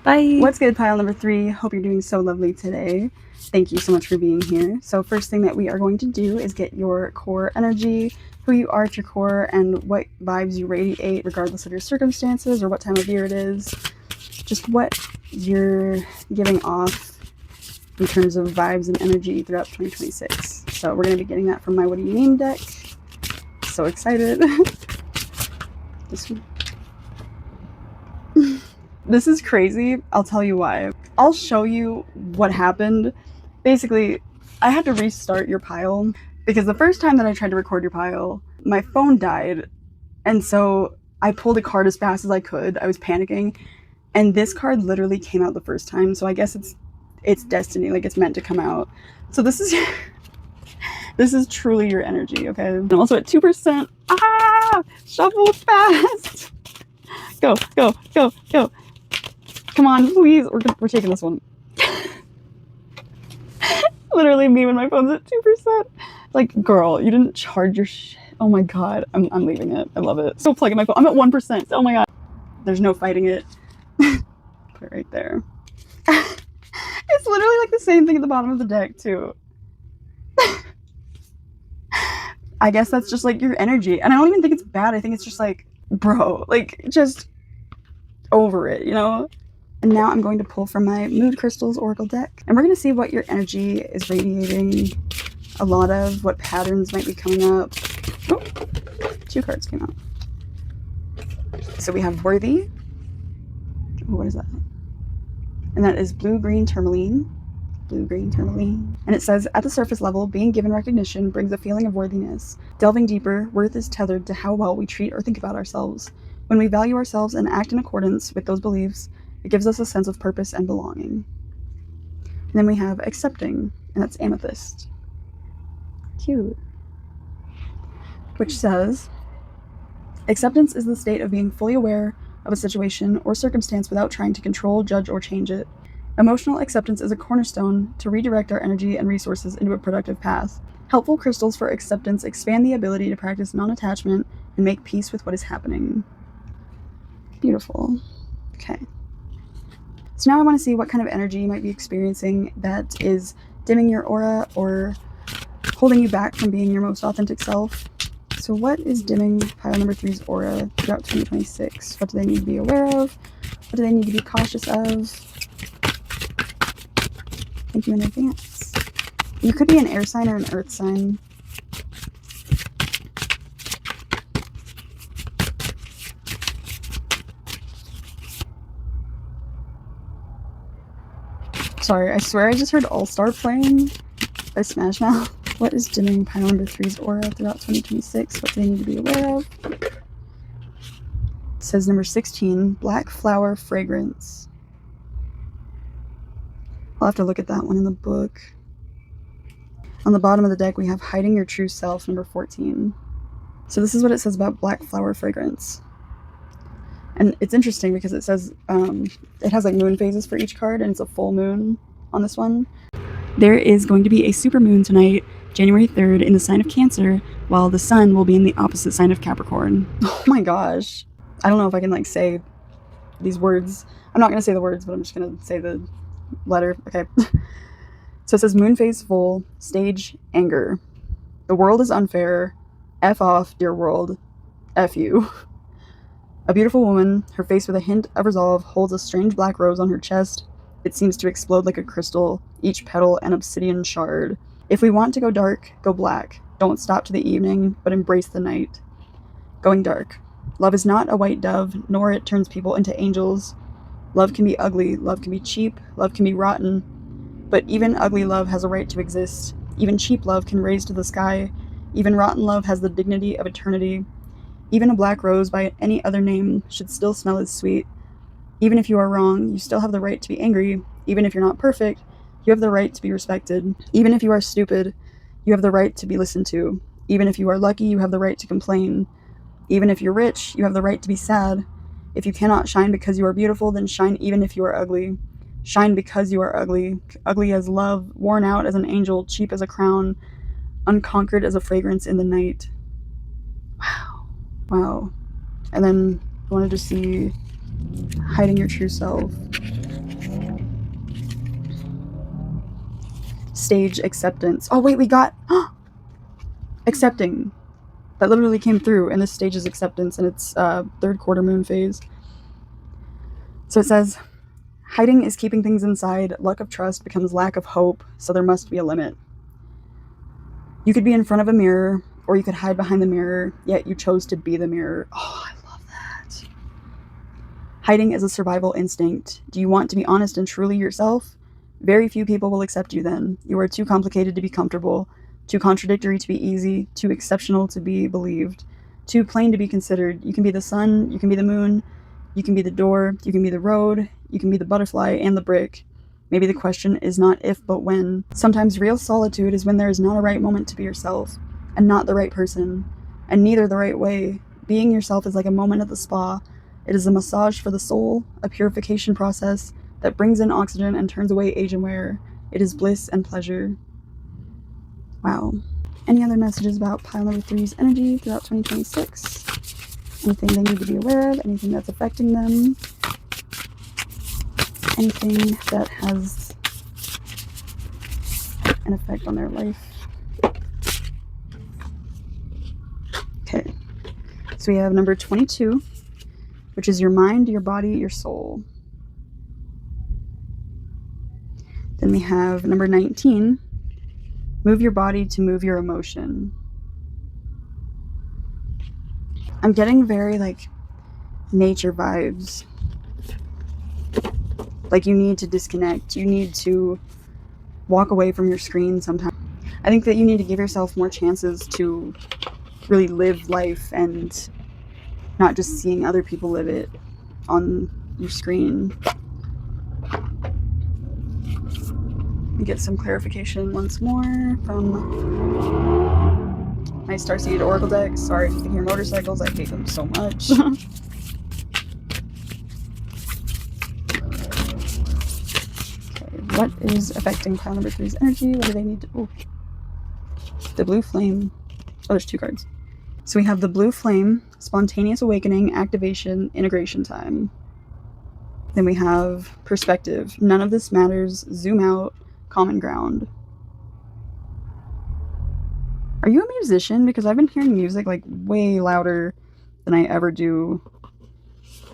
Bye! What's good, pile number 3? Hope you're doing so lovely today. Thank you so much for being here. So first thing that we are going to do is get your core energy, who you are at your core, and what vibes you radiate regardless of your circumstances or what time of year it is. Just what you're giving off in terms of vibes and energy throughout 2026. So we're going to be getting that from my What Do You Mean deck. So excited. This one. This is crazy. I'll tell you why. I'll show you what happened. Basically, I had to restart your pile because the first time that I tried to record your pile, my phone died. And so I pulled a card as fast as I could. I was panicking. And this card literally came out the first time. So I guess it's destiny. Like, it's meant to come out. So this is this is truly your energy, okay? I'm also at 2%. Ah! Shuffle fast. Go, go, go, go. Come on, please. We're taking this one. Literally me when my phone's at 2%. Like, girl, you didn't charge your shit. Oh my god. I'm leaving it. I love it. Still plugging my phone. I'm at 1%. Oh my god. There's no fighting it. Put it right there. It's literally like the same thing at the bottom of the deck, too. I guess that's just like your energy. And I don't even think it's bad. I think it's just like, bro, like, just over it, you know? And now I'm going to pull from my Mood Crystals Oracle deck. And we're going to see what your energy is radiating, a lot of what patterns might be coming up. Oh, 2 cards came out. So we have Worthy. Oh, what is that? And that is Blue-Green Tourmaline. Blue-Green Tourmaline. And it says, at the surface level, being given recognition brings a feeling of worthiness. Delving deeper, worth is tethered to how well we treat or think about ourselves. When we value ourselves and act in accordance with those beliefs, it gives us a sense of purpose and belonging. And then we have Accepting, and that's Amethyst. Cute. Which says, acceptance is the state of being fully aware of a situation or circumstance without trying to control, judge, or change it. Emotional acceptance is a cornerstone to redirect our energy and resources into a productive path. Helpful crystals for acceptance expand the ability to practice non-attachment and make peace with what is happening. Beautiful. Okay. So now I want to see what kind of energy you might be experiencing that is dimming your aura or holding you back from being your most authentic self. So what is dimming pile number 3's aura throughout 2026? What do they need to be aware of? What do they need to be cautious of? Thank you in advance. You could be an air sign or an earth sign. Sorry, I swear I just heard All Star playing by Smash Mouth. What is dimming pile number 3's aura throughout 2026? What do they need to be aware of? It says number 16, Black Flower Fragrance. I'll have to look at that one in the book. On the bottom of the deck, we have Hiding Your True Self, number 14. So this is what it says about Black Flower Fragrance. And it's interesting because it says it has like moon phases for each card, and it's a full moon on this one. There is going to be a super moon tonight, January 3rd, in the sign of Cancer, while the sun will be in the opposite sign of Capricorn. Oh my gosh. I don't know if I can like say these words. I'm not going to say the words, but I'm just going to say the letter. Okay. So it says moon phase full, stage anger. The world is unfair. F off, dear world. F you. A beautiful woman, her face with a hint of resolve, holds a strange black rose on her chest. It seems to explode like a crystal, each petal an obsidian shard. If we want to go dark, go black. Don't stop to the evening, but embrace the night. Going dark. Love is not a white dove, nor it turns people into angels. Love can be ugly, love can be cheap, love can be rotten. But even ugly love has a right to exist. Even cheap love can raise to the sky. Even rotten love has the dignity of eternity. Even a black rose by any other name should still smell as sweet. Even if you are wrong, you still have the right to be angry. Even if you're not perfect, you have the right to be respected. Even if you are stupid, you have the right to be listened to. Even if you are lucky, you have the right to complain. Even if you're rich, you have the right to be sad. If you cannot shine because you are beautiful, then shine even if you are ugly. Shine because you are ugly. Ugly as love, worn out as an angel, cheap as a crown, unconquered as a fragrance in the night. Wow. And then I wanted to see hiding your true self. Stage acceptance. Oh wait, we got accepting. That literally came through, and this stage is acceptance, and it's third quarter moon phase. So it says, hiding is keeping things inside. Lack of trust becomes lack of hope, so there must be a limit. You could be in front of a mirror, or you could hide behind the mirror, yet you chose to be the mirror. Oh, I love that. Hiding is a survival instinct. Do you want to be honest and truly yourself? Very few people will accept you then. You are too complicated to be comfortable, too contradictory to be easy, too exceptional to be believed, too plain to be considered. You can be the sun, you can be the moon, you can be the door, you can be the road, you can be the butterfly and the brick. Maybe the question is not if, but when. Sometimes real solitude is when there is not a right moment to be yourself, and not the right person, and neither the right way. Being yourself is like a moment at the spa. It is a massage for the soul, a purification process that brings in oxygen and turns away age and wear. It is bliss and pleasure. Wow. Any other messages about pile number 3's energy throughout 2026? Anything they need to be aware of? Anything that's affecting them? Anything that has an effect on their life? Okay. So we have number 22, which is your mind, your body, your soul. Then we have number 19, move your body to move your emotion. I'm getting very like nature vibes. Like you need to disconnect. You need to walk away from your screen sometimes. I think that you need to give yourself more chances to really live life and not just seeing other people live it on your screen. Let me get some clarification once more from my Starseed Oracle deck. Sorry if you can hear motorcycles, I hate them so much. Okay, what is affecting pile number 3's energy? What do they need to... Oh, the blue flame. Oh, there's 2 cards. So we have the blue flame, spontaneous awakening, activation, integration time. Then we have perspective. None of this matters. Zoom out. Common ground. Are you a musician? Because I've been hearing music like way louder than I ever do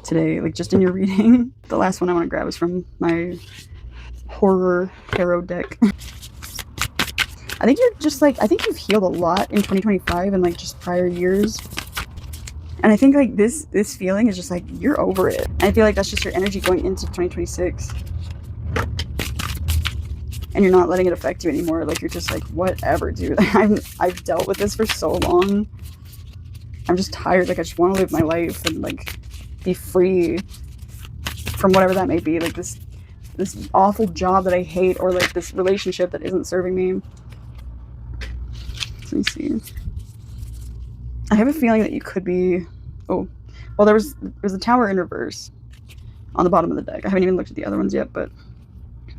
today, like just in your reading. The last one I want to grab is from my horror tarot deck. I think you're just like, I think you've healed a lot in 2025 and like just prior years. And I think like this feeling is just like, you're over it. And I feel like that's just your energy going into 2026. And you're not letting it affect you anymore. Like you're just like, whatever, dude. I've dealt with this for so long. I'm just tired. Like I just want to live my life and like be free from whatever that may be. Like this awful job that I hate, or like this relationship that isn't serving me. Let me see. I have a feeling that you could be... Oh, well, there's a tower in reverse on the bottom of the deck. I haven't even looked at the other ones yet, but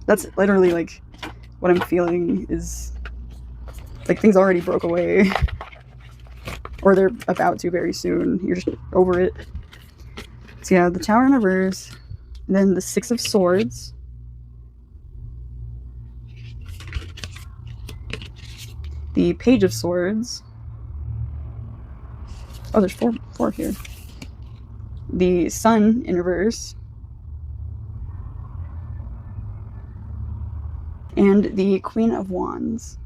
that's literally like what I'm feeling is like things already broke away, or they're about to very soon. You're just over it. So yeah, the tower in reverse, and then the 6 of Swords, the Page of Swords. Oh, there's four here. The Sun in reverse. And the Queen of Wands.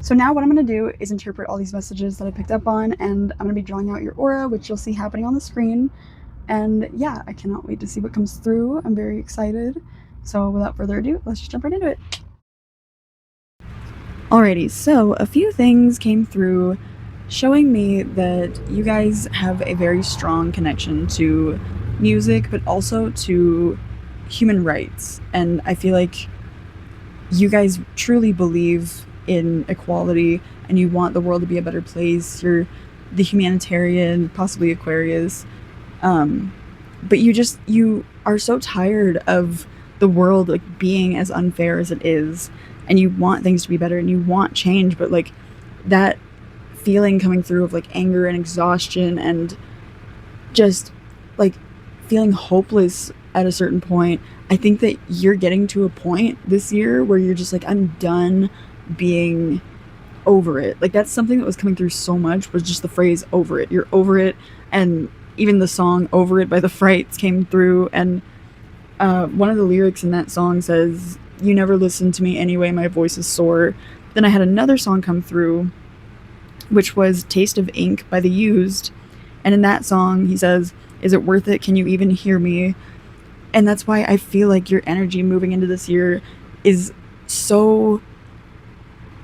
So now what I'm going to do is interpret all these messages that I picked up on, and I'm going to be drawing out your aura, which you'll see happening on the screen. And yeah, I cannot wait to see what comes through. I'm very excited. So without further ado, let's just jump right into it. Alrighty, so a few things came through showing me that you guys have a very strong connection to music, but also to human rights. And I feel like you guys truly believe in equality and you want the world to be a better place. You're the humanitarian, possibly Aquarius. But you are so tired of the world like being as unfair as it is, and you want things to be better and you want change, but like that feeling coming through of like anger and exhaustion and just like feeling hopeless at a certain point. I think that you're getting to a point this year where you're just like, I'm done being over it. Like that's something that was coming through so much, was just the phrase over it. You're over it. And even the song Over It by the Frights came through, and one of the lyrics in that song says, you never listen to me anyway, my voice is sore. Then I had another song come through, which was Taste of Ink by The Used, and in that song he says, is it worth it, can you even hear me? And that's why I feel like your energy moving into this year is so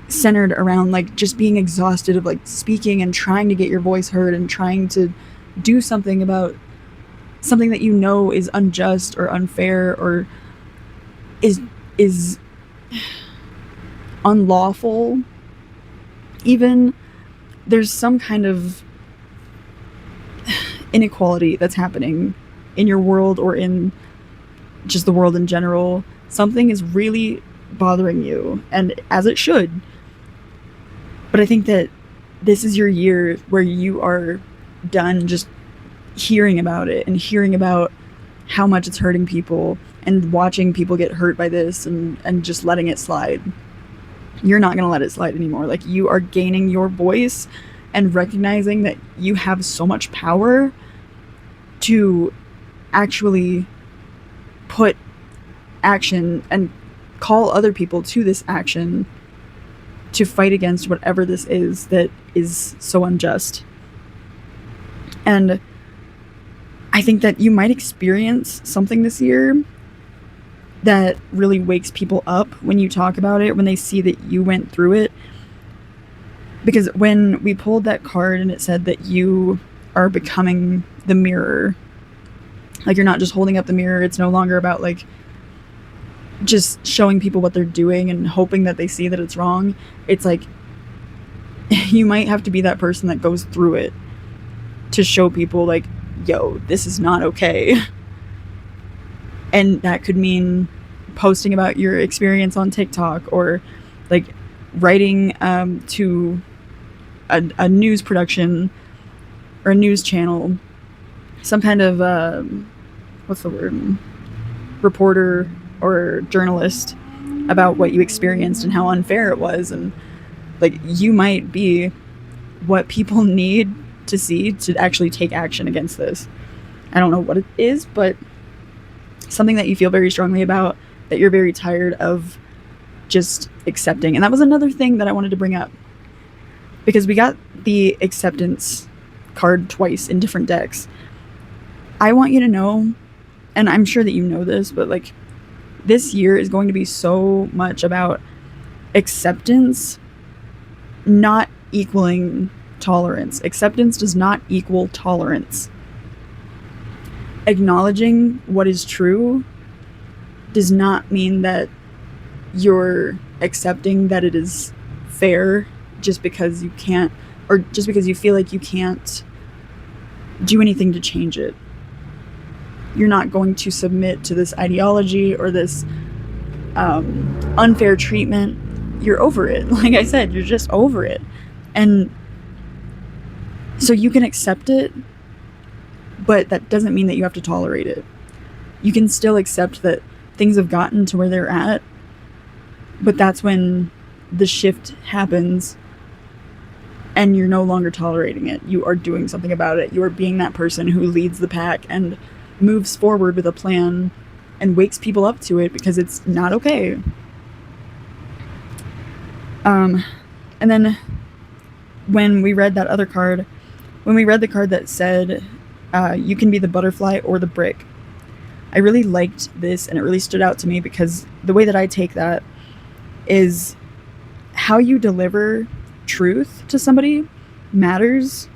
centered around like just being exhausted of like speaking and trying to get your voice heard and trying to do something about something that you know is unjust or unfair or is unlawful. Even there's some kind of inequality that's happening in your world or in just the world in general. Something is really bothering you, and as it should. But I think that this is your year where you are done just hearing about it and hearing about how much it's hurting people and watching people get hurt by this and just letting it slide. You're not going to let it slide anymore. Like, you are gaining your voice and recognizing that you have so much power to actually put action and call other people to this action to fight against whatever this is that is so unjust. And I think that you might experience something this year that really wakes people up when you talk about it, when they see that you went through it. Because when we pulled that card and it said that you are becoming the mirror, like you're not just holding up the mirror, it's no longer about like just showing people what they're doing and hoping that they see that it's wrong. It's like you might have to be that person that goes through it to show people like, yo, this is not okay. And that could mean posting about your experience on TikTok, or like writing to a news production or a news channel, some kind of what's the word, reporter or journalist, about what you experienced and how unfair it was. And like, you might be what people need to see to actually take action against this. I don't know what it is, but something that you feel very strongly about, that you're very tired of just accepting. And that was another thing that I wanted to bring up, because we got the acceptance card twice in different decks. I want you to know, and I'm sure that you know this, but like, this year is going to be so much about acceptance not equaling tolerance. Acceptance does not equal tolerance. Acknowledging what is true does not mean that you're accepting that it is fair just because you can't, or just because you feel like you can't do anything to change it. You're not going to submit to this ideology or this unfair treatment. You're over it. Like I said, you're just over it. And so you can accept it, but that doesn't mean that you have to tolerate it. You can still accept that things have gotten to where they're at, but that's when the shift happens and you're no longer tolerating it. You are doing something about it. You are being that person who leads the pack and moves forward with a plan and wakes people up to it, because it's not okay. And then when we read that other card, when we read the card that said, you can be the butterfly or the brick, I really liked this, and it really stood out to me, because the way that I take that is how you deliver truth to somebody matters.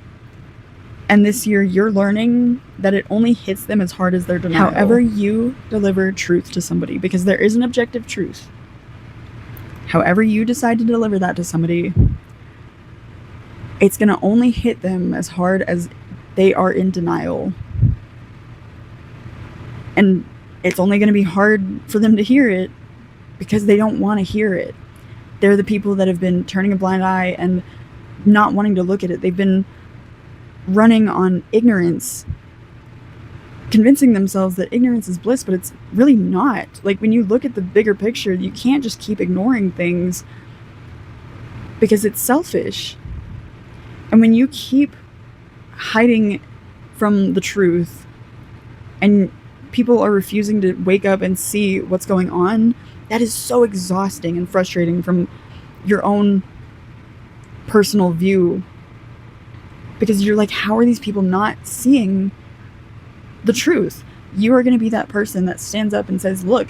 And this year you're learning that it only hits them as hard as their denial. However you deliver truth to somebody, because there is an objective truth, however you decide to deliver that to somebody, it's going to only hit them as hard as they are in denial. And it's only going to be hard for them to hear it because they don't want to hear it. They're the people that have been turning a blind eye and not wanting to look at it. They've been running on ignorance, convincing themselves that ignorance is bliss, but it's really not. Like, when you look at the bigger picture, you can't just keep ignoring things because it's selfish. And when you keep hiding from the truth and people are refusing to wake up and see what's going on, that is so exhausting and frustrating from your own personal view, because you're like, how are these people not seeing the truth? You are going to be that person that stands up and says, look,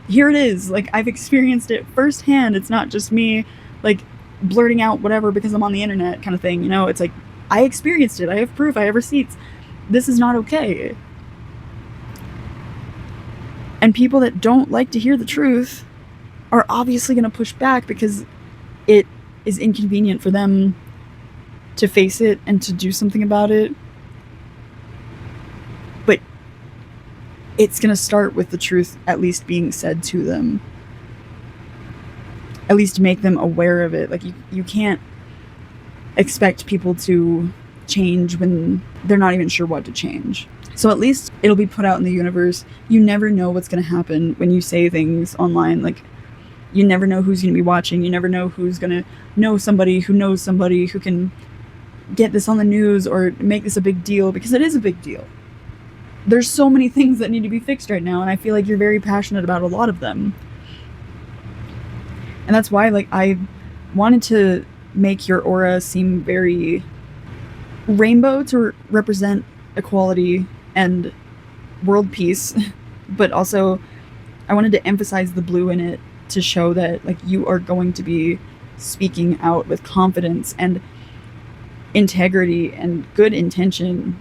here it is. Like, I've experienced it firsthand. It's not just me, like, blurting out whatever because I'm on the internet kind of thing. You know, it's like, I experienced it. I have proof. I have receipts. This is not okay. And people that don't like to hear the truth are obviously going to push back because it is inconvenient for them to face it and to do something about it. But it's going to start with the truth at least being said to them. At least make them aware of it. Like, you can't expect people to change when they're not even sure what to change. So at least it'll be put out in the universe. You never know what's going to happen when you say things online. Like, you never know who's going to be watching. You never know who's going to know somebody who can get this on the news or make this a big deal, because it is a big deal. There's so many things that need to be fixed right now, and I feel like you're very passionate about a lot of them. And that's why, like, I wanted to make your aura seem very rainbow to represent equality and world peace, but also I wanted to emphasize the blue in it to show that, like, you are going to be speaking out with confidence and integrity and good intention.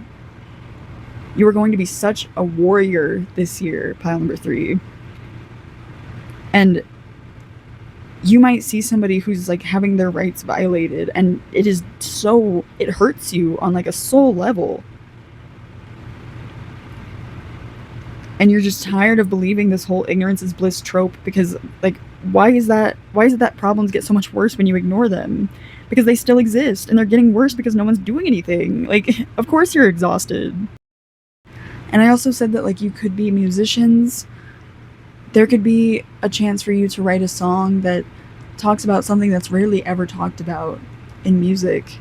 You are going to be such a warrior this year, pile number 3. And you might see somebody who's, like, having their rights violated, and it hurts you on, like, a soul level. And you're just tired of believing this whole ignorance is bliss trope, because, like, why is it that problems get so much worse when you ignore them? Because they still exist, and they're getting worse because no one's doing anything. Like, of course you're exhausted. And I also said that, like, you could be musicians. There could be a chance for you to write a song that talks about something that's rarely ever talked about in music.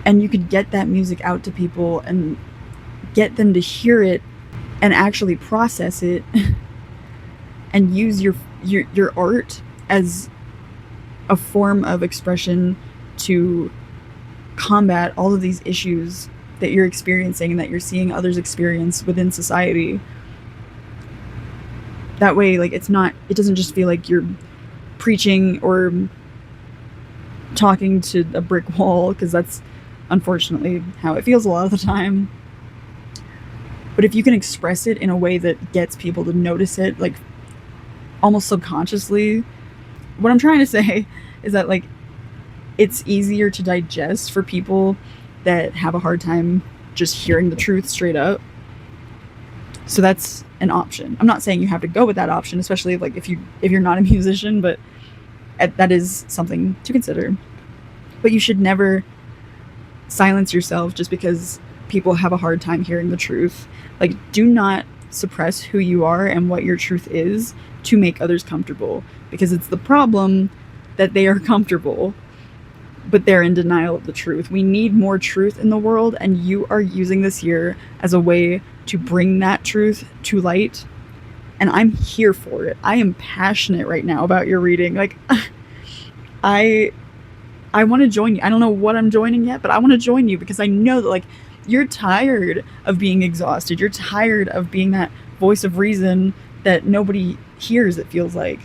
And you could get that music out to people and get them to hear it and actually process it and use your art as a form of expression to combat all of these issues that you're experiencing and that you're seeing others experience within society. That way, like, it doesn't just feel like you're preaching or talking to a brick wall, because that's unfortunately how it feels a lot of the time. But if you can express it in a way that gets people to notice it, like, almost subconsciously, what I'm trying to say is that, like, it's easier to digest for people that have a hard time just hearing the truth straight up. So that's an option. I'm not saying you have to go with that option, especially, like, if you're not a musician, but that is something to consider. But you should never silence yourself just because people have a hard time hearing the truth. Like, do not suppress who you are and what your truth is to make others comfortable. because it's the problem that they are comfortable, but they're in denial of the truth. We need more truth in the world, and you are using this year as a way to bring that truth to light. And I'm here for it. I am passionate right now about your reading. Like, I want to join you. I don't know what I'm joining yet, but I want to join you because I know that, like, you're tired of being exhausted. You're tired of being that voice of reason that nobody hears, it feels like.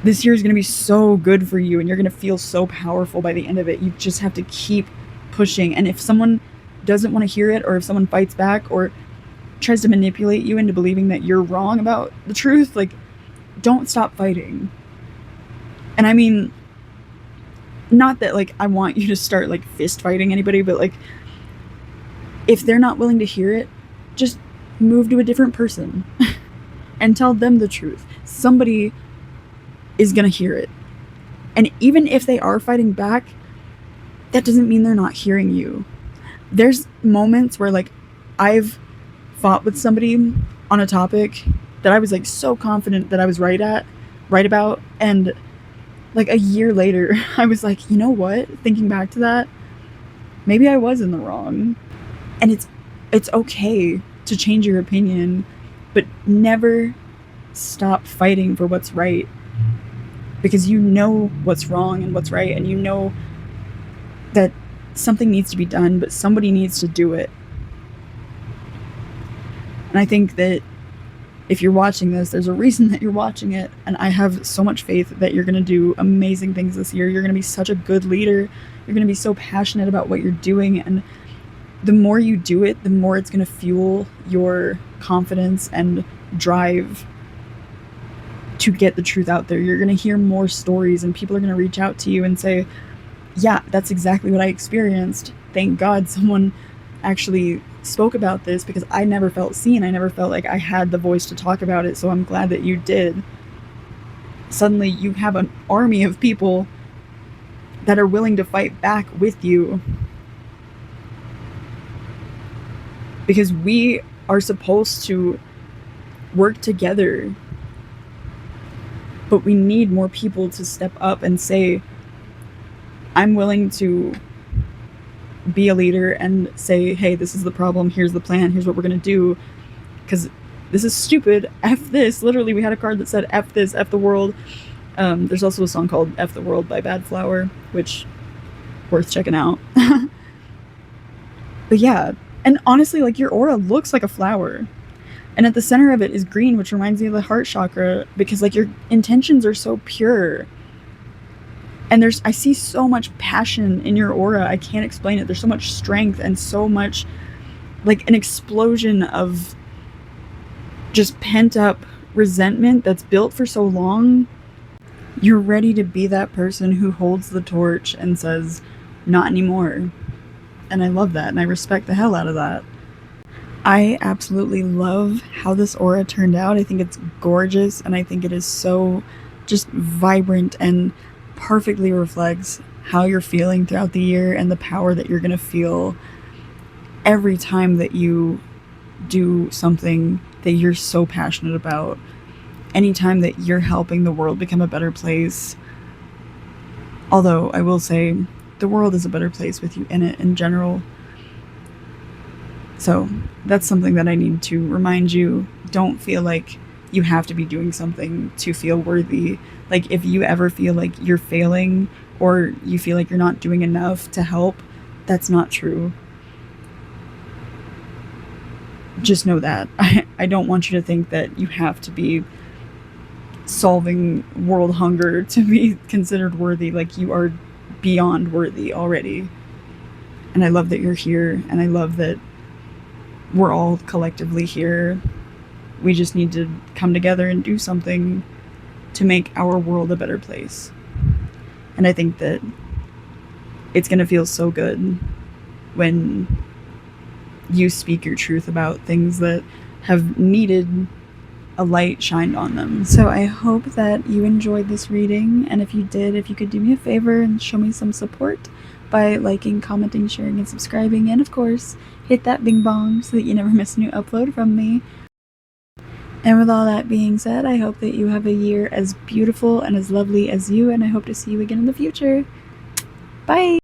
This year is going to be so good for you, and you're going to feel so powerful by the end of it. You just have to keep pushing. And if someone doesn't want to hear it, or if someone fights back or tries to manipulate you into believing that you're wrong about the truth, like, don't stop fighting. And I mean, not that, like, I want you to start, like, fist fighting anybody, but, like, if they're not willing to hear it, just move to a different person and tell them the truth. Somebody is gonna hear it. And even if they are fighting back, that doesn't mean they're not hearing you. There's moments where, like, I've fought with somebody on a topic that I was, like, so confident that I was right about, and, like, a year later, I was like, you know what? Thinking back to that, maybe I was in the wrong. And it's okay to change your opinion, but never stop fighting for what's right. Because you know what's wrong and what's right, and you know that something needs to be done, but somebody needs to do it. And I think that if you're watching this, there's a reason that you're watching it, and I have so much faith that you're going to do amazing things this year. You're going to be such a good leader. You're going to be so passionate about what you're doing, and the more you do it, the more it's going to fuel your confidence and drive to get the truth out there. You're going to hear more stories, and people are going to reach out to you and say, yeah, that's exactly what I experienced. Thank God someone actually spoke about this, because I never felt seen. I never felt like I had the voice to talk about it, so I'm glad that you did. Suddenly you have an army of people that are willing to fight back with you, because we are supposed to work together. But we need more people to step up and say, I'm willing to be a leader and say, hey, this is the problem, here's the plan, here's what we're going to do, because this is stupid, F this. Literally, we had a card that said F this, F the world. There's also a song called F the World by Bad Flower, which, worth checking out. But yeah, and honestly, like, your aura looks like a flower. And at the center of it is green, which reminds me of the heart chakra, because, like, your intentions are so pure. And I see so much passion in your aura. I can't explain it. There's so much strength and so much, like, an explosion of just pent up resentment that's built for so long. You're ready to be that person who holds the torch and says, not anymore. And I love that, and I respect the hell out of that. I absolutely love how this aura turned out. I think it's gorgeous, and I think it is so just vibrant and perfectly reflects how you're feeling throughout the year and the power that you're going to feel every time that you do something that you're so passionate about. Anytime that you're helping the world become a better place. Although I will say, the world is a better place with you in it in general. So that's something that I need to remind you. Don't feel like you have to be doing something to feel worthy. Like, if you ever feel like you're failing, or you feel like you're not doing enough to help, that's not true. Just know that. I don't want you to think that you have to be solving world hunger to be considered worthy. Like, you are beyond worthy already. And I love that you're here, and I love that we're all collectively here. We just need to come together and do something to make our world a better place. And I think that it's going to feel so good when you speak your truth about things that have needed a light shined on them. So I hope that you enjoyed this reading, and if you did, if you could do me a favor and show me some support by liking, commenting, sharing, and subscribing, and of course, hit that bing bong so that you never miss a new upload from me. And with all that being said, I hope that you have a year as beautiful and as lovely as you, and I hope to see you again in the future. Bye!